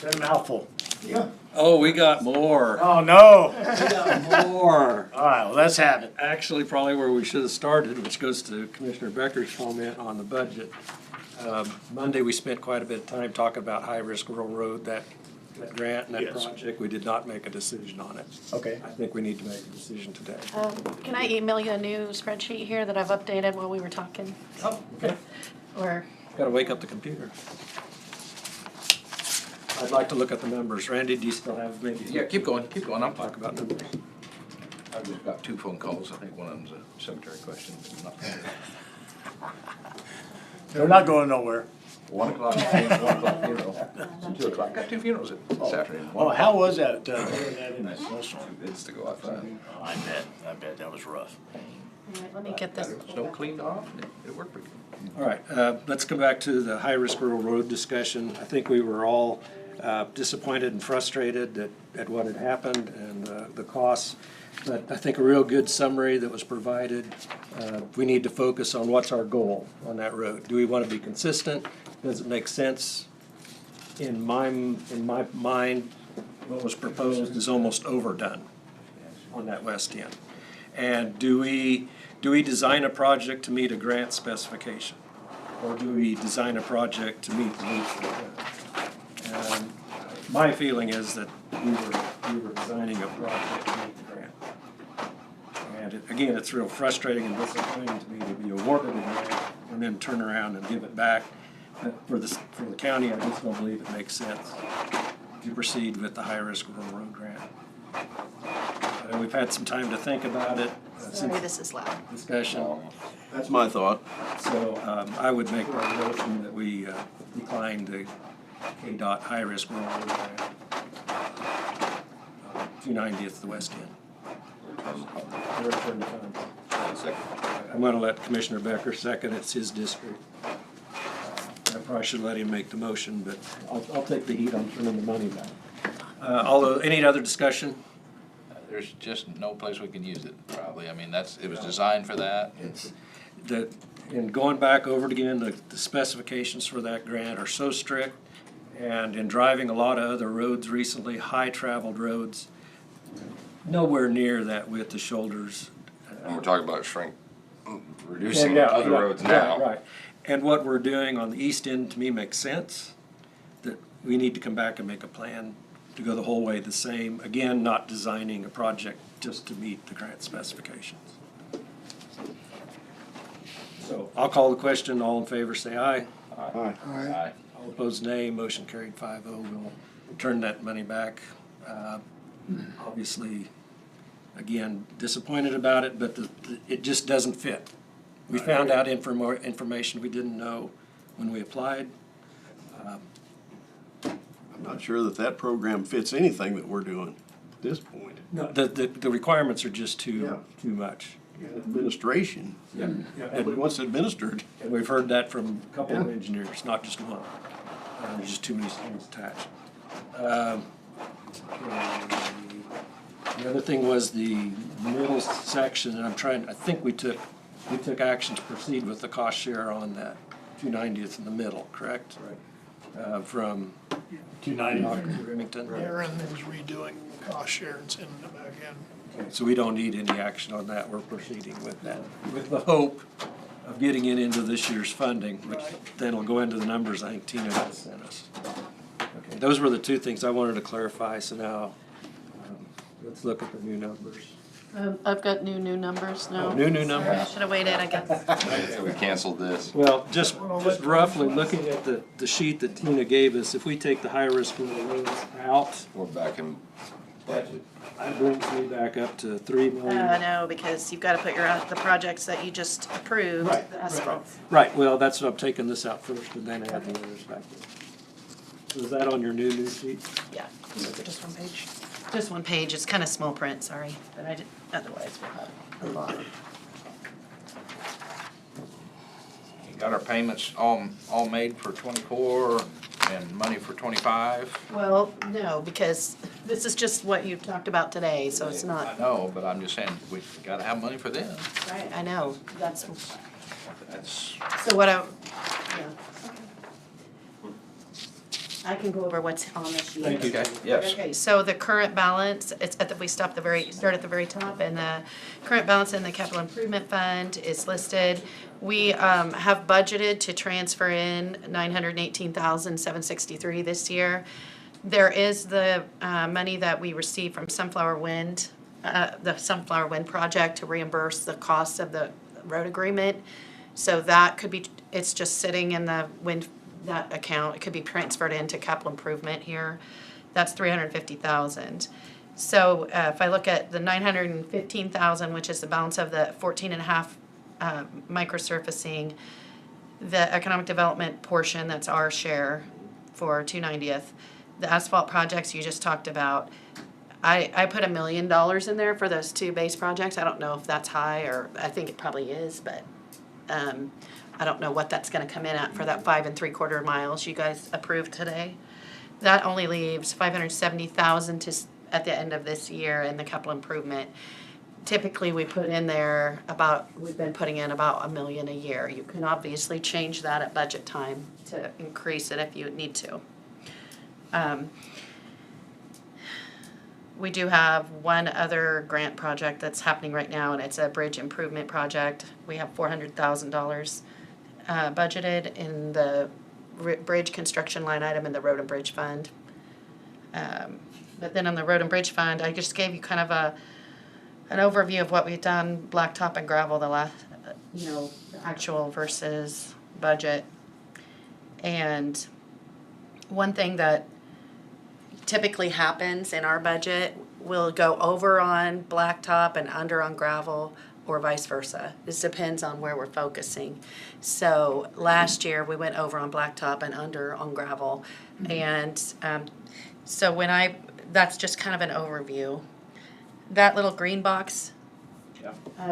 It's a mouthful. Yeah. Oh, we got more. Oh, no. We got more. All right, well, let's have it. Actually, probably where we should have started, which goes to Commissioner Becker's comment on the budget. Monday, we spent quite a bit of time talking about high-risk rural road, that grant and that Yes. project. We did not make a decision on it. Okay. I think we need to make a decision today. Can I email you a new spreadsheet here that I've updated while we were talking? Oh, okay. Or, Gotta wake up the computer. I'd like to look at the numbers. Randy, do you still have maybe? Yeah, keep going, I'll Talk talk. about numbers. I've just got 2 phone calls. I think one of them's a cemetery question. But not They're not going nowhere. 1 o'clock, 1 o'clock funeral, and 2 o'clock. Got 2 funerals this afternoon. Oh, how was that, doing that in a snowstorm? Bids to go outside. Oh, I bet that was rough. all right, let me get this. Snow cleaned off, it worked pretty good. All right, let's come back to the high-risk rural road discussion. I think we were all disappointed and frustrated at what had happened and the costs. But I think a real good summary that was provided. We need to focus on what's our goal on that road. Do we want to be consistent? Does it make sense? In my mind, what was proposed is almost overdone on that west end. And do we design a project to meet a grant specification? Or do we design a project to meet the needs of the grant? And my feeling is that we were designing a project to meet the grant. And again, it's real frustrating and disappointing to me to be awarded a grant and then turn around and give it back. But for the county, I just don't believe it makes sense to proceed with the high-risk rural road grant. And we've had some time to think about it Sorry, this is loud. discussion. That's my thought. So I would make a motion that we decline the KDOT high-risk rural road grant. 290th, the west end. Return to funds. I'm going to let Commissioner Becker second. It's his district. I probably should let him make the motion, but I'll take the heat on turning the money back. Although, any other discussion? There's just no place we can use it, probably. I mean, it was designed for that. In going back over it again, the specifications for that grant are so strict, and in driving a lot of other roads recently, high-traveled roads, nowhere near that width of shoulders. And we're talking about reducing other roads now. Right. And what we're doing on the east end, to me, makes sense, that we need to come back and make a plan to go the whole way the same. Again, not designing a project just to meet the grant specifications. So I'll call the question. All in favor, say aye. Aye. Aye. All opposed, nay. Motion carried 5-0. We'll return that money back. Obviously, again, disappointed about it, but it just doesn't fit. We found out information we didn't know when we applied. I'm not sure that program fits anything that we're doing at this point. No, the requirements are just too much. Administration. Yeah. Nobody wants it administered. And we've heard that from a couple of engineers, not just one. There's just too many strings attached. The other thing was the middle section, and I think we took action to proceed with the cost share on that 290th in the middle, correct? Right. From 290. to Remington. Aaron is redoing cost share and sending it back in. So we don't need any action on that. We're proceeding with that, with the hope of getting it into this year's funding, which then will go into the numbers I think Tina has sent us. Okay, those were the two things I wanted to clarify, so now let's look at the new numbers. I've got new numbers now. New Sorry, I numbers? should have waited, I guess. So we canceled this. Well, just roughly looking at the sheet that Tina gave us, if we take the high-risk roads out, We're back in budget. that brings me back up to 3 million. No, because you've got to put the projects that you just approved, Right, the asphalt. Right, well, that's what I'm taking this out first and then add the others back in. So is that on your new sheet? Yeah, just one page. Just one page, it's kind of small print, sorry, but otherwise we'll have a lot. Got our payments all made for 24 and money for 25. Well, no, because this is just what you talked about today, so it's I not, know, but I'm just saying, we gotta have money for them. right, I know, that's, That's, so what yeah. I can go over what's on the sheet. Thank you. okay, yes. Okay, so the current balance, we start at the very top, and the current balance in the capital improvement fund is listed. We have budgeted to transfer in $918,763 this year. There is the money that we received from Sunflower Wind, the Sunflower Wind project to reimburse the cost of the road agreement. So that could be, it's just sitting in the wind, that account. It could be transferred into capital improvement here. That's $350,000. So if I look at the $915,000, which is the balance of the 14.5 microsurfacing, the economic development portion, that's our share for 290th. The asphalt projects you just talked about, I put $1 million in there for those two base projects. I don't know if that's high, or I think it probably is, but I don't know what that's gonna come in at for that 5 3/4 miles you guys approved today. That only leaves $570,000 at the end of this year in the capital improvement. typically we put in there we've been putting in about $1 million a year. You can obviously change that at budget time to increase it if you need to. We do have one other grant project that's happening right now, and it's a bridge improvement project. We have $400,000 budgeted in the bridge construction line item in the Road and Bridge Fund. But then on the Road and Bridge Fund, I just gave you kind of an overview of what we've done, blacktop and gravel, the last, actual versus budget. And one thing that typically happens in our budget, we'll go over on blacktop and under on gravel, or vice versa. This depends on where we're focusing. So last year we went over on blacktop and under on gravel. And so that's just kind of an overview. That little green box,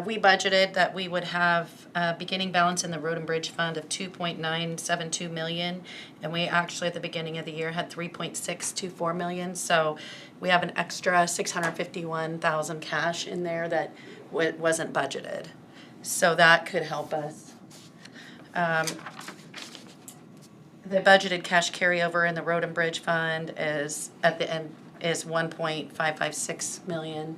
we budgeted that we would have a beginning balance in the Road and Bridge Fund of $2.972 million, and we actually at the beginning of the year had $3.624 million. So we have an extra $651,000 cash in there that wasn't budgeted. So that could help us. The budgeted cash carryover in the Road and Bridge Fund is at the end is $1.556 million.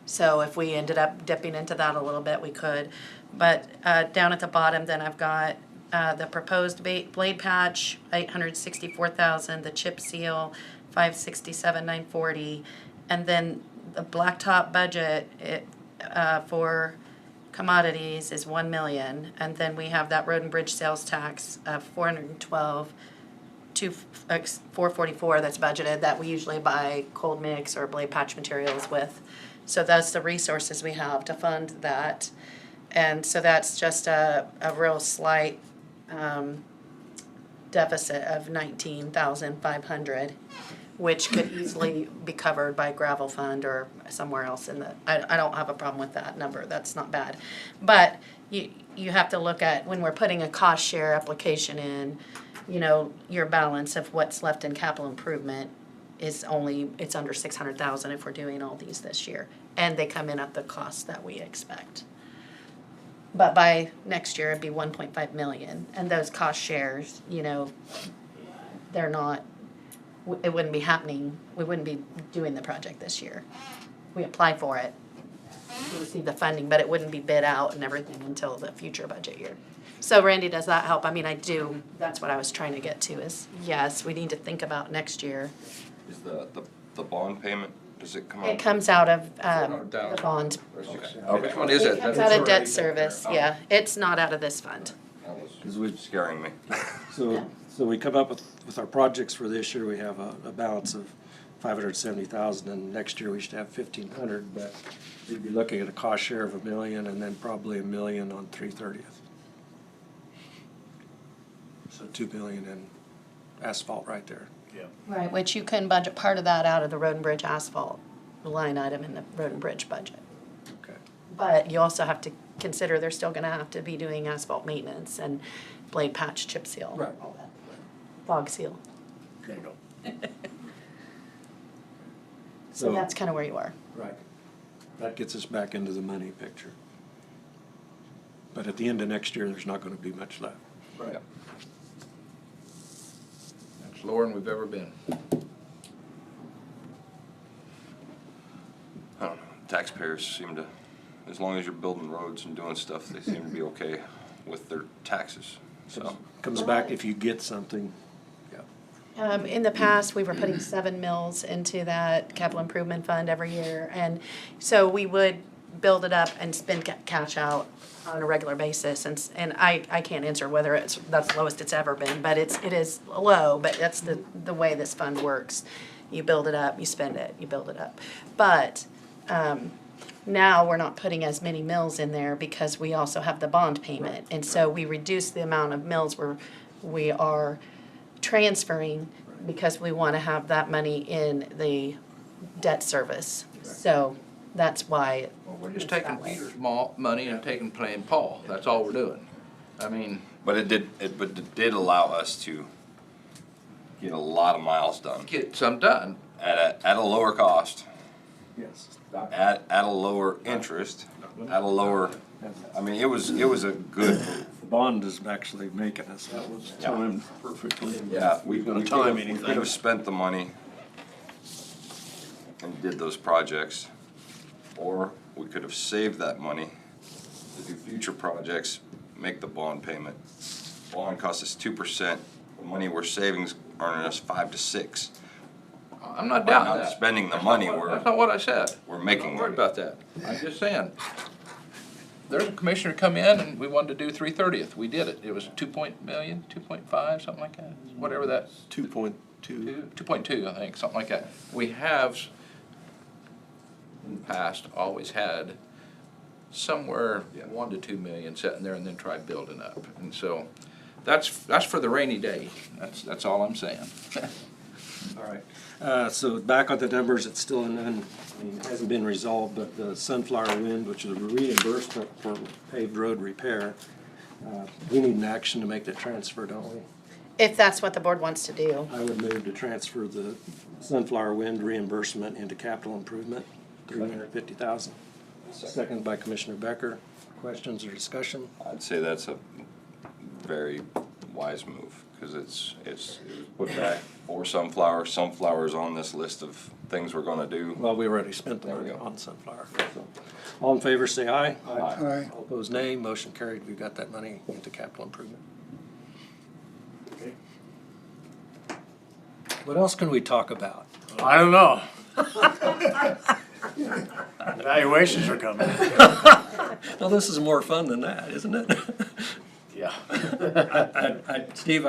So if we ended up dipping into that a little bit, we could. But down at the bottom, then I've got the proposed blade patch, $864,000, the chip seal, $567,940, and then the blacktop budget for commodities is $1 million, and then we have that road and bridge sales tax of $412,444 that's budgeted, that we usually buy cold mix or blade patch materials with. So that's the resources we have to fund that. And so that's just a real slight deficit of $19,500, which could easily be covered by gravel fund or somewhere else in the, I don't have a problem with that number, that's not bad. But you have to look at, when we're putting a cost share application in, your balance of what's left in capital improvement is it's under 600,000 if we're doing all these this year. And they come in at the cost that we expect. But by next year, it'd be 1.5 million. And those cost shares, they're not, it wouldn't be happening, we wouldn't be doing the project this year. We apply for it, we receive the funding, but it wouldn't be bid out and everything until the future budget year. So Randy, does that help? I mean, that's what I was trying to get to is, yes, we need to think about next year. Is the bond payment, does it come out? It comes out of the bond. Which one is it? It comes out of debt service, yeah. It's not out of this fund. That was scaring me. So we come up with our projects for this year, we have a balance of $570,000, and next year we should have $1,500, but we'd be looking at a cost share of $1 million and then probably $1 million on 3/30. So $2 million in asphalt right there. Yeah. Right, which you can budget part of that out of the road and bridge asphalt line item in the road and bridge budget. Okay. But you also have to consider they're still gonna have to be doing asphalt maintenance and blade patch, chip seal, Right. all that. Fog seal. There you go. So that's kind of where you are. Right. That gets us back into the money picture. But at the end of next year, there's not going to be much left. Right. It's lower than we've ever been. I don't know, taxpayers seem to, as long as you're building roads and doing stuff, they seem to be okay with their taxes, so. Comes back if you get something. Yeah. In the past, we were putting 7 mills into that capital improvement fund every year, and so we would build it up and spend cash out on a regular basis, and I can't answer whether that's the lowest it's ever been, but it is low, but that's the way this fund works. You build it up, you spend it, you build it up. But now we're not putting as many mills in there because we also have the bond payment, and so we reduce the amount of mills we are transferring because we want to have that money in the debt service. So that's why We're just it's taking that way. Peter's money and playing Paul. That's all we're doing. I mean, But it did allow us to get a lot of miles done get some done. at a lower cost. Yes. at a lower interest, at a lower, I mean, it was a good move. The bond is actually making us. That was timed perfectly. Yeah, We we gonna could time have, we anything. could have spent the money and did those projects, or we could have saved that money to do future projects, make the bond payment. Bond costs us 2%, the money we're saving is earning us 5 to 6. I'm not By doubting not that. spending the That's money, not what- we're, That's not what I said. we're I'm making not worried money. about that. I'm just saying, there's a commissioner come in and we wanted to do 3/30th. We did it. It was 2.5, something like that, whatever that, 2.2. 2.2, I think, something like that. We have, in the past, always had somewhere 1 to 2 million sitting there and then try building up. And so, that's for the rainy day. That's all I'm saying. All right. So back on the numbers, it's still I mean, it hasn't been resolved, but the Sunflower Wind, which is a reimbursement for paved road repair, we need an action to make that transfer, don't we? If that's what the board wants to do. I would move to transfer the Sunflower Wind reimbursement into capital improvement, $350,000. Second by Commissioner Becker. Questions or discussion? I'd say that's a very wise move, because it's put back for sunflower. Sunflower's on this list of things we're gonna do. Well, we already spent the There we money go. on Sunflower. So, all in favor, say aye. Aye. All opposed, nay. Motion carried. We've got that money into capital improvement. What else can we talk about? I don't know. Evaluations are coming. Well, this is more fun than that, isn't it? Yeah. Steve,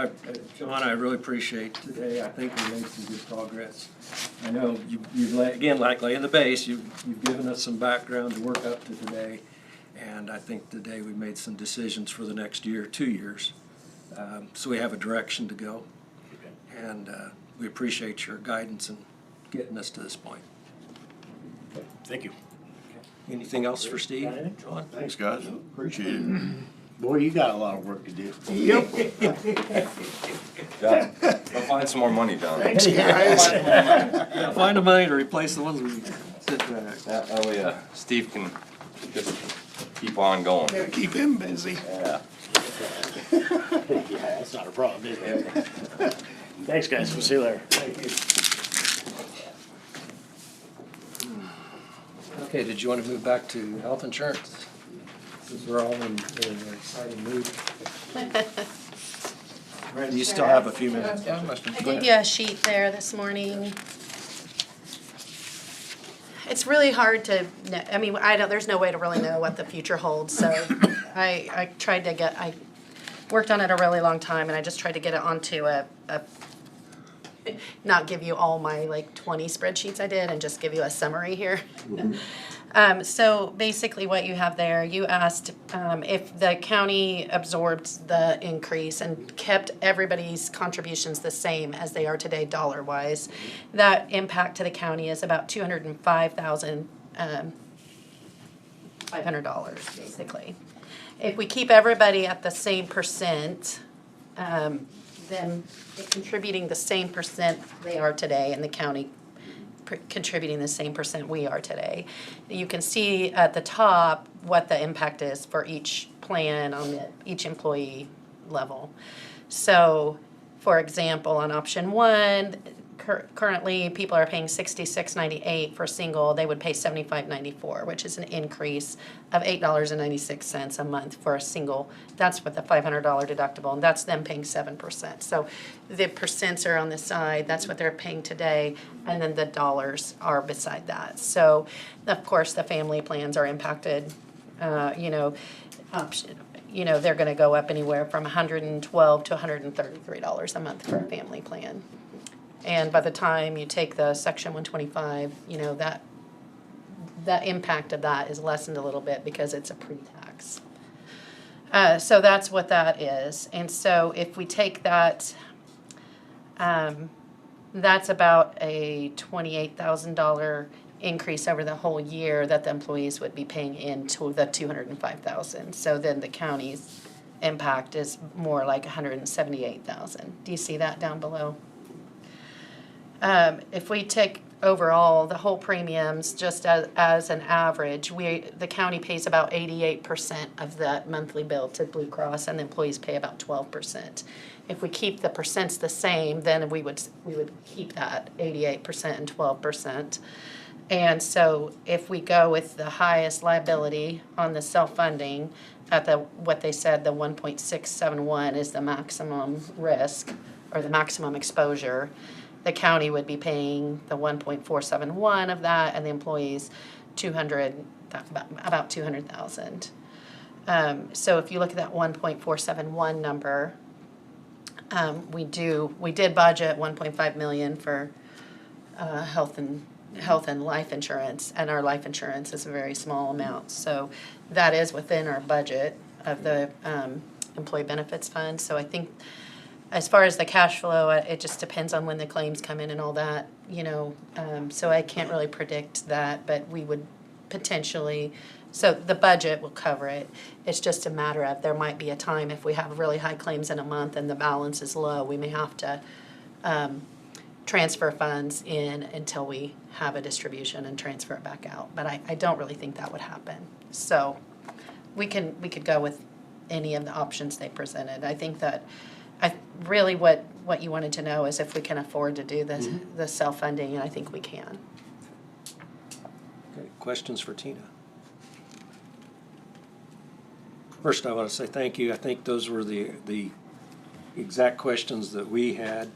John, I really appreciate today. I think we made some good progress. I know again, like laying the base, you've given us some background to work up to today. And I think today we made some decisions for the next year, 2 years. So we have a direction to go. And we appreciate your guidance in getting us to this point. Thank you. Anything else for Steve? John? Thanks, guys. Appreciate it. Boy, you got a lot of work to do. John, go find some more money, John. Thanks, guys. Yeah, find the money to replace the ones we sit back. That way, Steve can just keep on going. Gotta keep him busy. Yeah. Yeah, that's not a problem, is it? Thanks, guys. We'll see you later. Okay, did you want to move back to health insurance? Since we're all in an exciting mood. Randy, you still have a few minutes. Yeah, I'm listening. I Go gave ahead. you a sheet there this morning. It's really hard to, I mean, there's no way to really know what the future holds, so I worked on it a really long time, and I just tried to get it onto not give you all my like 20 spreadsheets I did, and just give you a summary here. So basically what you have there, you asked if the county absorbed the increase and kept everybody's contributions the same as they are today dollar-wise. That impact to the county is about $205,500 basically. If we keep everybody at the same percent, then contributing the same percent they are today, and the county contributing the same percent we are today. You can see at the top what the impact is for each plan on each employee level. So, for example, on option one, currently people are paying $66.98 for single. They would pay $75.94, which is an increase of $8.96 a month for a single. That's with the $500 deductible, and that's them paying 7%. So the percents are on the side. That's what they're paying today, and then the dollars are beside that. So, of course, the family plans are impacted. They're going to go up anywhere from $112 to $133 a month for a family plan. And by the time you take the Section 125, that impact of that is lessened a little bit because it's a pre-tax. So that's what that is. And so if we take that, that's about a $28,000 increase over the whole year that the employees would be paying into the $205,000. So then the county's impact is more like $178,000. Do you see that down below? If we take overall, the whole premiums, just as an average, the county pays about 88% of that monthly bill to Blue Cross, and the employees pay about 12%. If we keep the percents the same, then we would keep that 88% and 12%. And so if we go with the highest liability on the self-funding, at what they said, the 1.671 is the maximum risk, or the maximum exposure, the county would be paying the 1.471 of that, and the employees about 200,000. So if you look at that 1.471 number, we did budget 1.5 million for health and life insurance, and our life insurance is a very small amount. So that is within our budget of the employee benefits fund. So I think as far as the cash flow, it just depends on when the claims come in and all that, so I can't really predict that, but we would potentially, so the budget will cover it. It's just a matter of, there might be a time if we have really high claims in a month and the balance is low, we may have to transfer funds in until we have a distribution and transfer it back out. But I don't really think that would happen. So we could go with any of the options they presented. I think that really what you wanted to know is if we can afford to do this, the self-funding, and I think we can. Okay, questions for Tina? First, I want to say thank you. I think those were the exact questions that we had.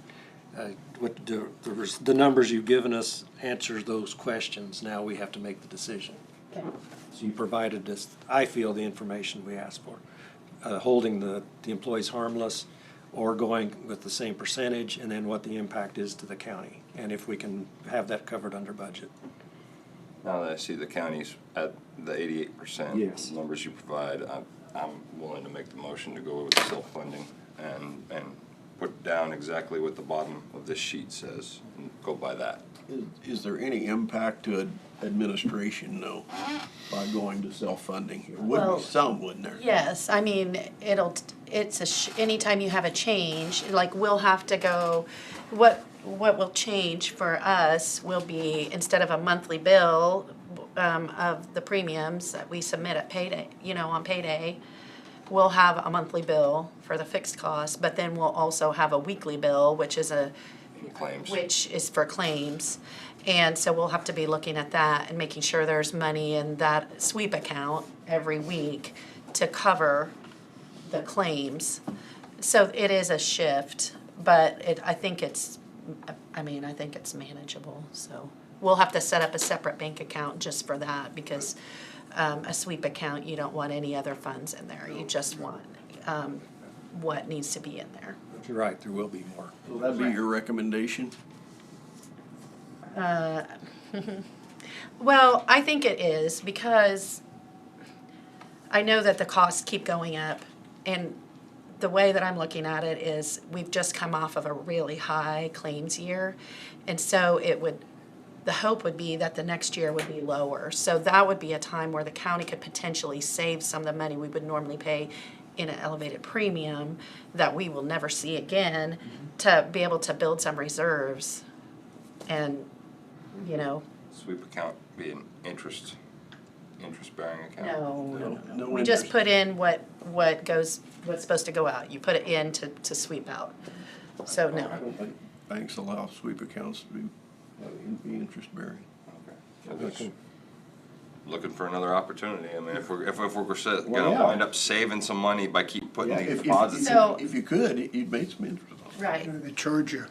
The numbers you've given us answers those questions. Now we have to make the decision. Okay. So you provided us, I feel, the information we asked for. Holding the employees harmless, or going with the same percentage, and then what the impact is to the county, and if we can have that covered under budget. Now that I see the county's at the 88% Yes. numbers you provide, I'm willing to make the motion to go with self-funding and put down exactly what the bottom of this sheet says and go by that. Is there any impact to administration, though, by going to self-funding? There would Well, be some, wouldn't there? Yes, I mean, anytime you have a change, like we'll have to go, what will change for us will be, instead of a monthly bill of the premiums that we submit at payday, on payday, we'll have a monthly bill for the fixed cost, but then we'll also have a weekly bill, which is for claims. And so we'll have to be looking at that and making sure there's money in that sweep account every week to cover the claims. So it is a shift, but I think it's manageable. So we'll have to set up a separate bank account just for that, because a sweep account, you don't want any other funds in there. You just want what needs to be in there. But you're right, there will be more. Will that be your recommendation? Well, I think it is, because I know that the costs keep going up, and the way that I'm looking at it is we've just come off of a really high claims year, and so the hope would be that the next year would be lower. So that would be a time where the county could potentially save some of the money we would normally pay in an elevated premium that we will never see again, to be able to build some reserves and, Sweep account be an interest-bearing account? no. No We just interest. put in what's supposed to go out. You put it in to sweep out. So I no. don't think banks allow sweep accounts to be interest-bearing. Okay. I'm just looking for another opportunity. I mean, if we're Well, gonna yeah. wind up saving some money by keep putting Yeah, these if deposits. So- you could, you'd make some interest on it. Right. They charge you.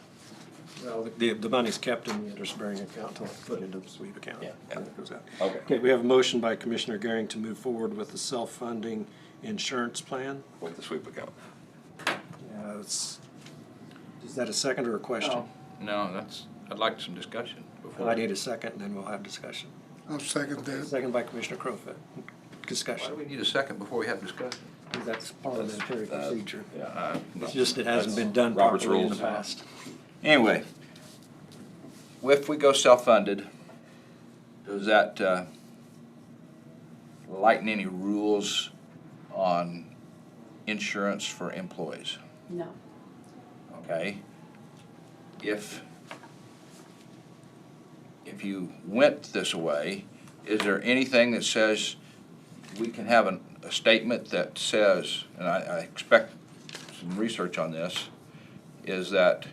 Well, the money's kept in the interest-bearing account until it's put into the sweep account. Yeah. Then it goes out. Okay. Okay, we have a motion by Commissioner Gehring to move forward with the self-funding insurance plan. With the sweep account. Is that a second or a question? No, I'd like some discussion before. I need a second, and then we'll have discussion. I'll second that. Second by Commissioner Crowfoot. Why do Discussion. we need a second before we have discussion? That's parliamentary procedure. Yeah. It's just it hasn't been done Robert's properly in the rules. past. Anyway, if we go self-funded, does that lighten any rules on insurance for employees? No. Okay? If if you went this way, is there anything that says we can have a statement that says, and I expect some research on this, is that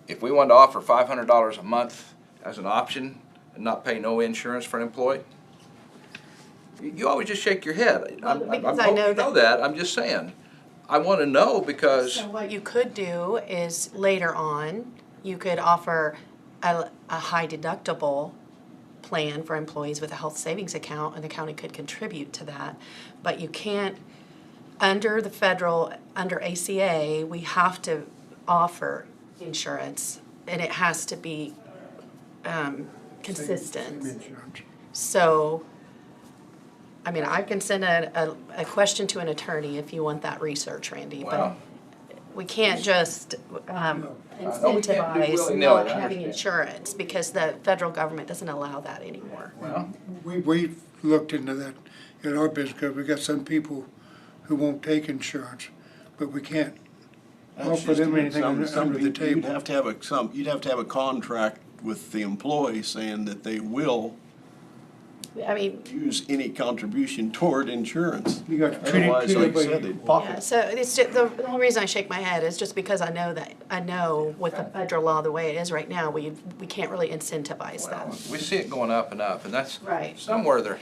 if we wanted to offer $500 a month as an option and not pay no insurance for an employee? You always just shake your head. Well, because I I hope know you know that, I'm just saying. I want to know because, So what you could do is later on, you could offer a high deductible plan for employees with a health savings account, and the county could contribute to that. But you can't, under the federal, under ACA, we have to offer insurance, and it has to be consistent. So, I mean, I can send a question to an attorney if you want that research, Randy, but well, we can't just we can't do incentivize willy-nilly, not I having understand. insurance, because the federal government doesn't allow that anymore. well, We've looked into that in our business, because we got some people who won't take insurance, but we can't That's offer just them it. anything under the You'd table. have to have a contract with the employee saying that they will I mean, use any contribution toward insurance. You got to treat Otherwise, like I said, everybody. they'd pocket. yeah, so it's just, the only reason I shake my head is just because I know with the federal law, the way it is right now, we can't really incentivize that. we see it going up, and that's, Right. somewhere there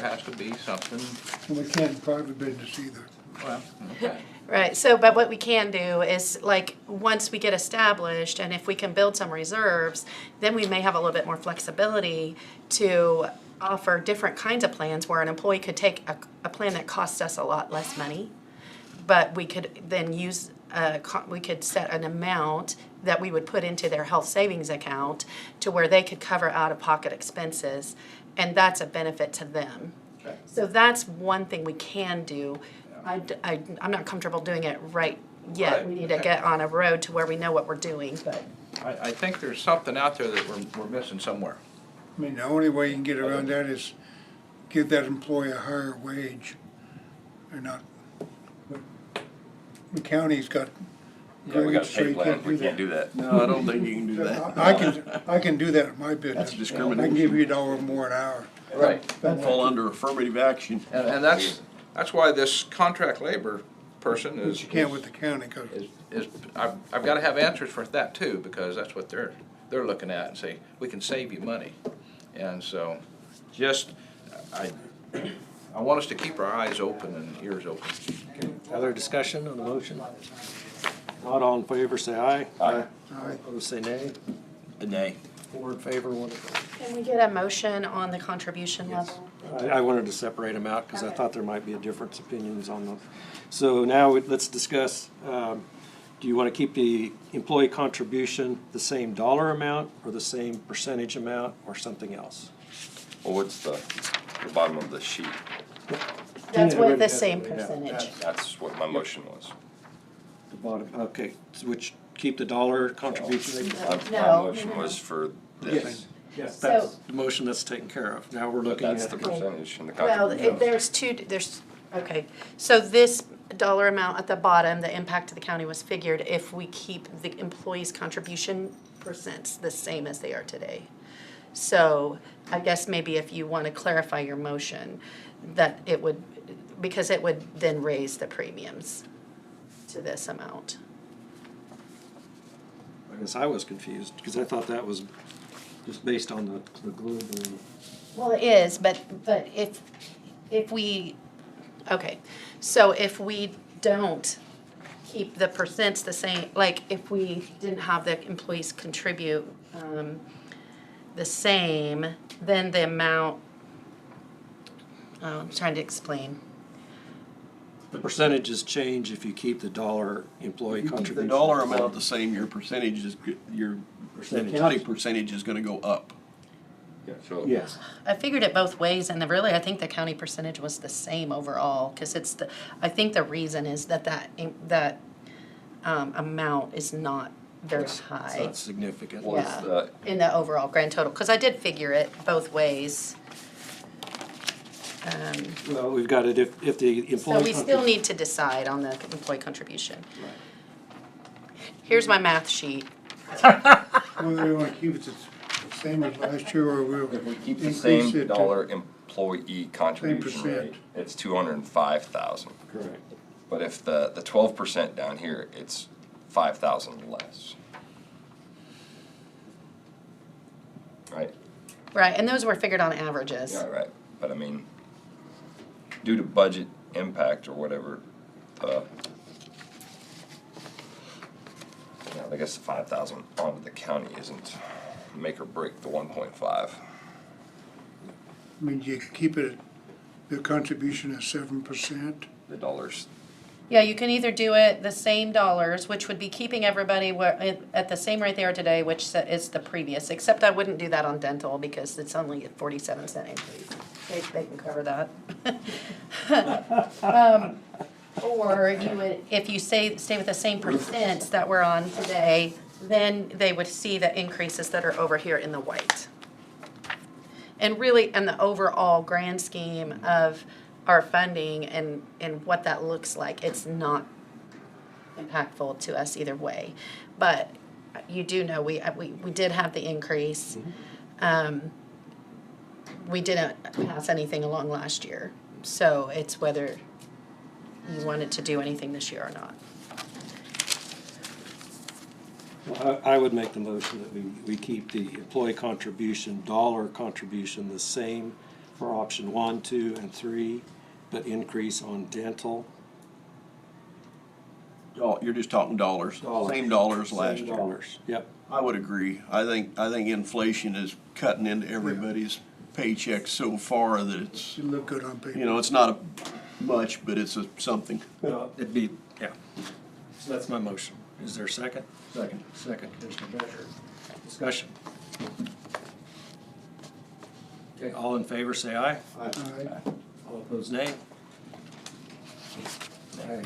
has to be something, And we can't in private business either. well, okay. Right, so, but what we can do is, like, once we get established, and if we can build some reserves, then we may have a little bit more flexibility to offer different kinds of plans where an employee could take a plan that costs us a lot less money, but we could then use, we could set an amount that we would put into their health savings account to where they could cover out-of-pocket expenses, and that's a benefit to them. So that's one thing we can do. I'm not comfortable doing it right yet. Right, We need to okay. get on a road to where we know what we're doing, but. I think there's something out there that we're missing somewhere. I mean, the only way you can get around that is give that employee a higher wage. Or not. But the county's got Yeah, we got grades, a so pay you plan, can't we do can't that. do that. No, I don't think you can do that. I can do that in my business. That's I discrimination. can give you $1 more an hour. Right. That'd fall under affirmative action. And that's why this contract labor person But is, you can't with the county, because I've gotta have answers for that too, because that's what they're looking at and say, we can save you money. And so, just, I want us to keep our eyes open and ears open. Other discussion on the motion? Not all in favor, say aye. Aye. Opposed, say nay. Nay. 4 in favor, 1 opposed. Can we get a motion on the contribution level? I wanted to separate them out because I thought there might be a difference opinions on those. So now let's discuss, do you want to keep the employee contribution the same dollar amount or the same percentage amount or something else? Well, what's the bottom of the sheet? That's Yeah, what the yeah, same yeah. percentage. That's what my motion was. The bottom, okay, which, keep the dollar contribution? My No. motion was for this. Yes, So- that's the motion that's taken care of. Now we're But looking that's at. the percentage and the Well, contribution. okay, so this dollar amount at the bottom, the impact to the county was figured if we keep the employees' contribution percents the same as they are today. So I guess maybe if you want to clarify your motion, that it would, because it would then raise the premiums to this amount. I guess I was confused because I thought that was just based on the global. Well, it is, but if we, okay, so if we don't keep the percents the same, like if we didn't have the employees contribute the same, then the amount, I'm trying to explain. The percentages change if you keep the dollar employee Keep the contribution. dollar amount the same, your percentage is, your Percentages. county percentage is gonna go up. So Yes. I figured it both ways, and really, I think the county percentage was the same overall, because I think the reason is that amount is not very It's high. not significant. Well, it's the- In the overall grand total, because I did figure it both ways. Well, we've got it if the So employee. we still need to decide on the employee contribution. Here's my math sheet. whether you want to keep it the Same as last year, or we'll If we keep the increase same it to dollar employee contribution percent. rate, it's 205,000. Correct. But if the 12% down here, it's 5,000 less. Right? Right, and those were figured on averages. Yeah, right. But I mean, due to budget impact or whatever, yeah, I guess the 5,000 onto the county isn't make or break the 1.5. I mean, you keep it, the contribution at 7%. The dollars. Yeah, you can either do it the same dollars, which would be keeping everybody at the same rate they are today, which is the previous, except I wouldn't do that on dental because it's only a 47-cent increase. They can cover that. Or you would, if you stay with the same percents that we're on today, then they would see the increases that are over here in the white. And really, in the overall grand scheme of our funding and what that looks like, it's not impactful to us either way. But you do know, we did have the increase. We didn't pass anything along last year, so it's whether you wanted to do anything this year or not. Well, I would make the motion that we keep the employee contribution, dollar contribution the same for option 1, 2, and 3, but increase on dental. Oh, you're just talking dollars, same dollars last Same year. dollars, yep. I would agree. I think inflation is cutting into everybody's paycheck so far that it's, You look good on paper. you know, it's not much, but it's something. It'd be, yeah. So that's my motion. Is there a second? Second. Second, Commissioner Becker. Discussion. Okay, all in favor, say aye. Aye. All opposed, nay. Aye.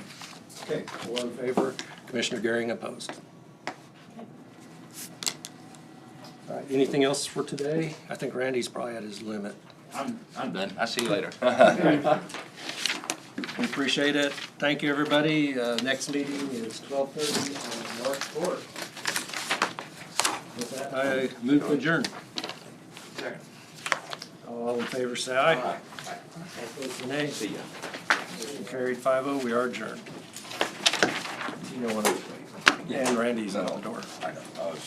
Okay, 4 in favor, Commissioner Gehring opposed. All right, anything else for today? I think Randy's probably at his limit. I'm done. I'll see you later. We appreciate it. Thank you, everybody. Next meeting is 12:30 on March 4th. With that, I move to adjourn. All in favor, say aye. All opposed, nay. See ya. Motion carried 5-0. We are adjourned. You know what? And Randy's out the door. I know. I was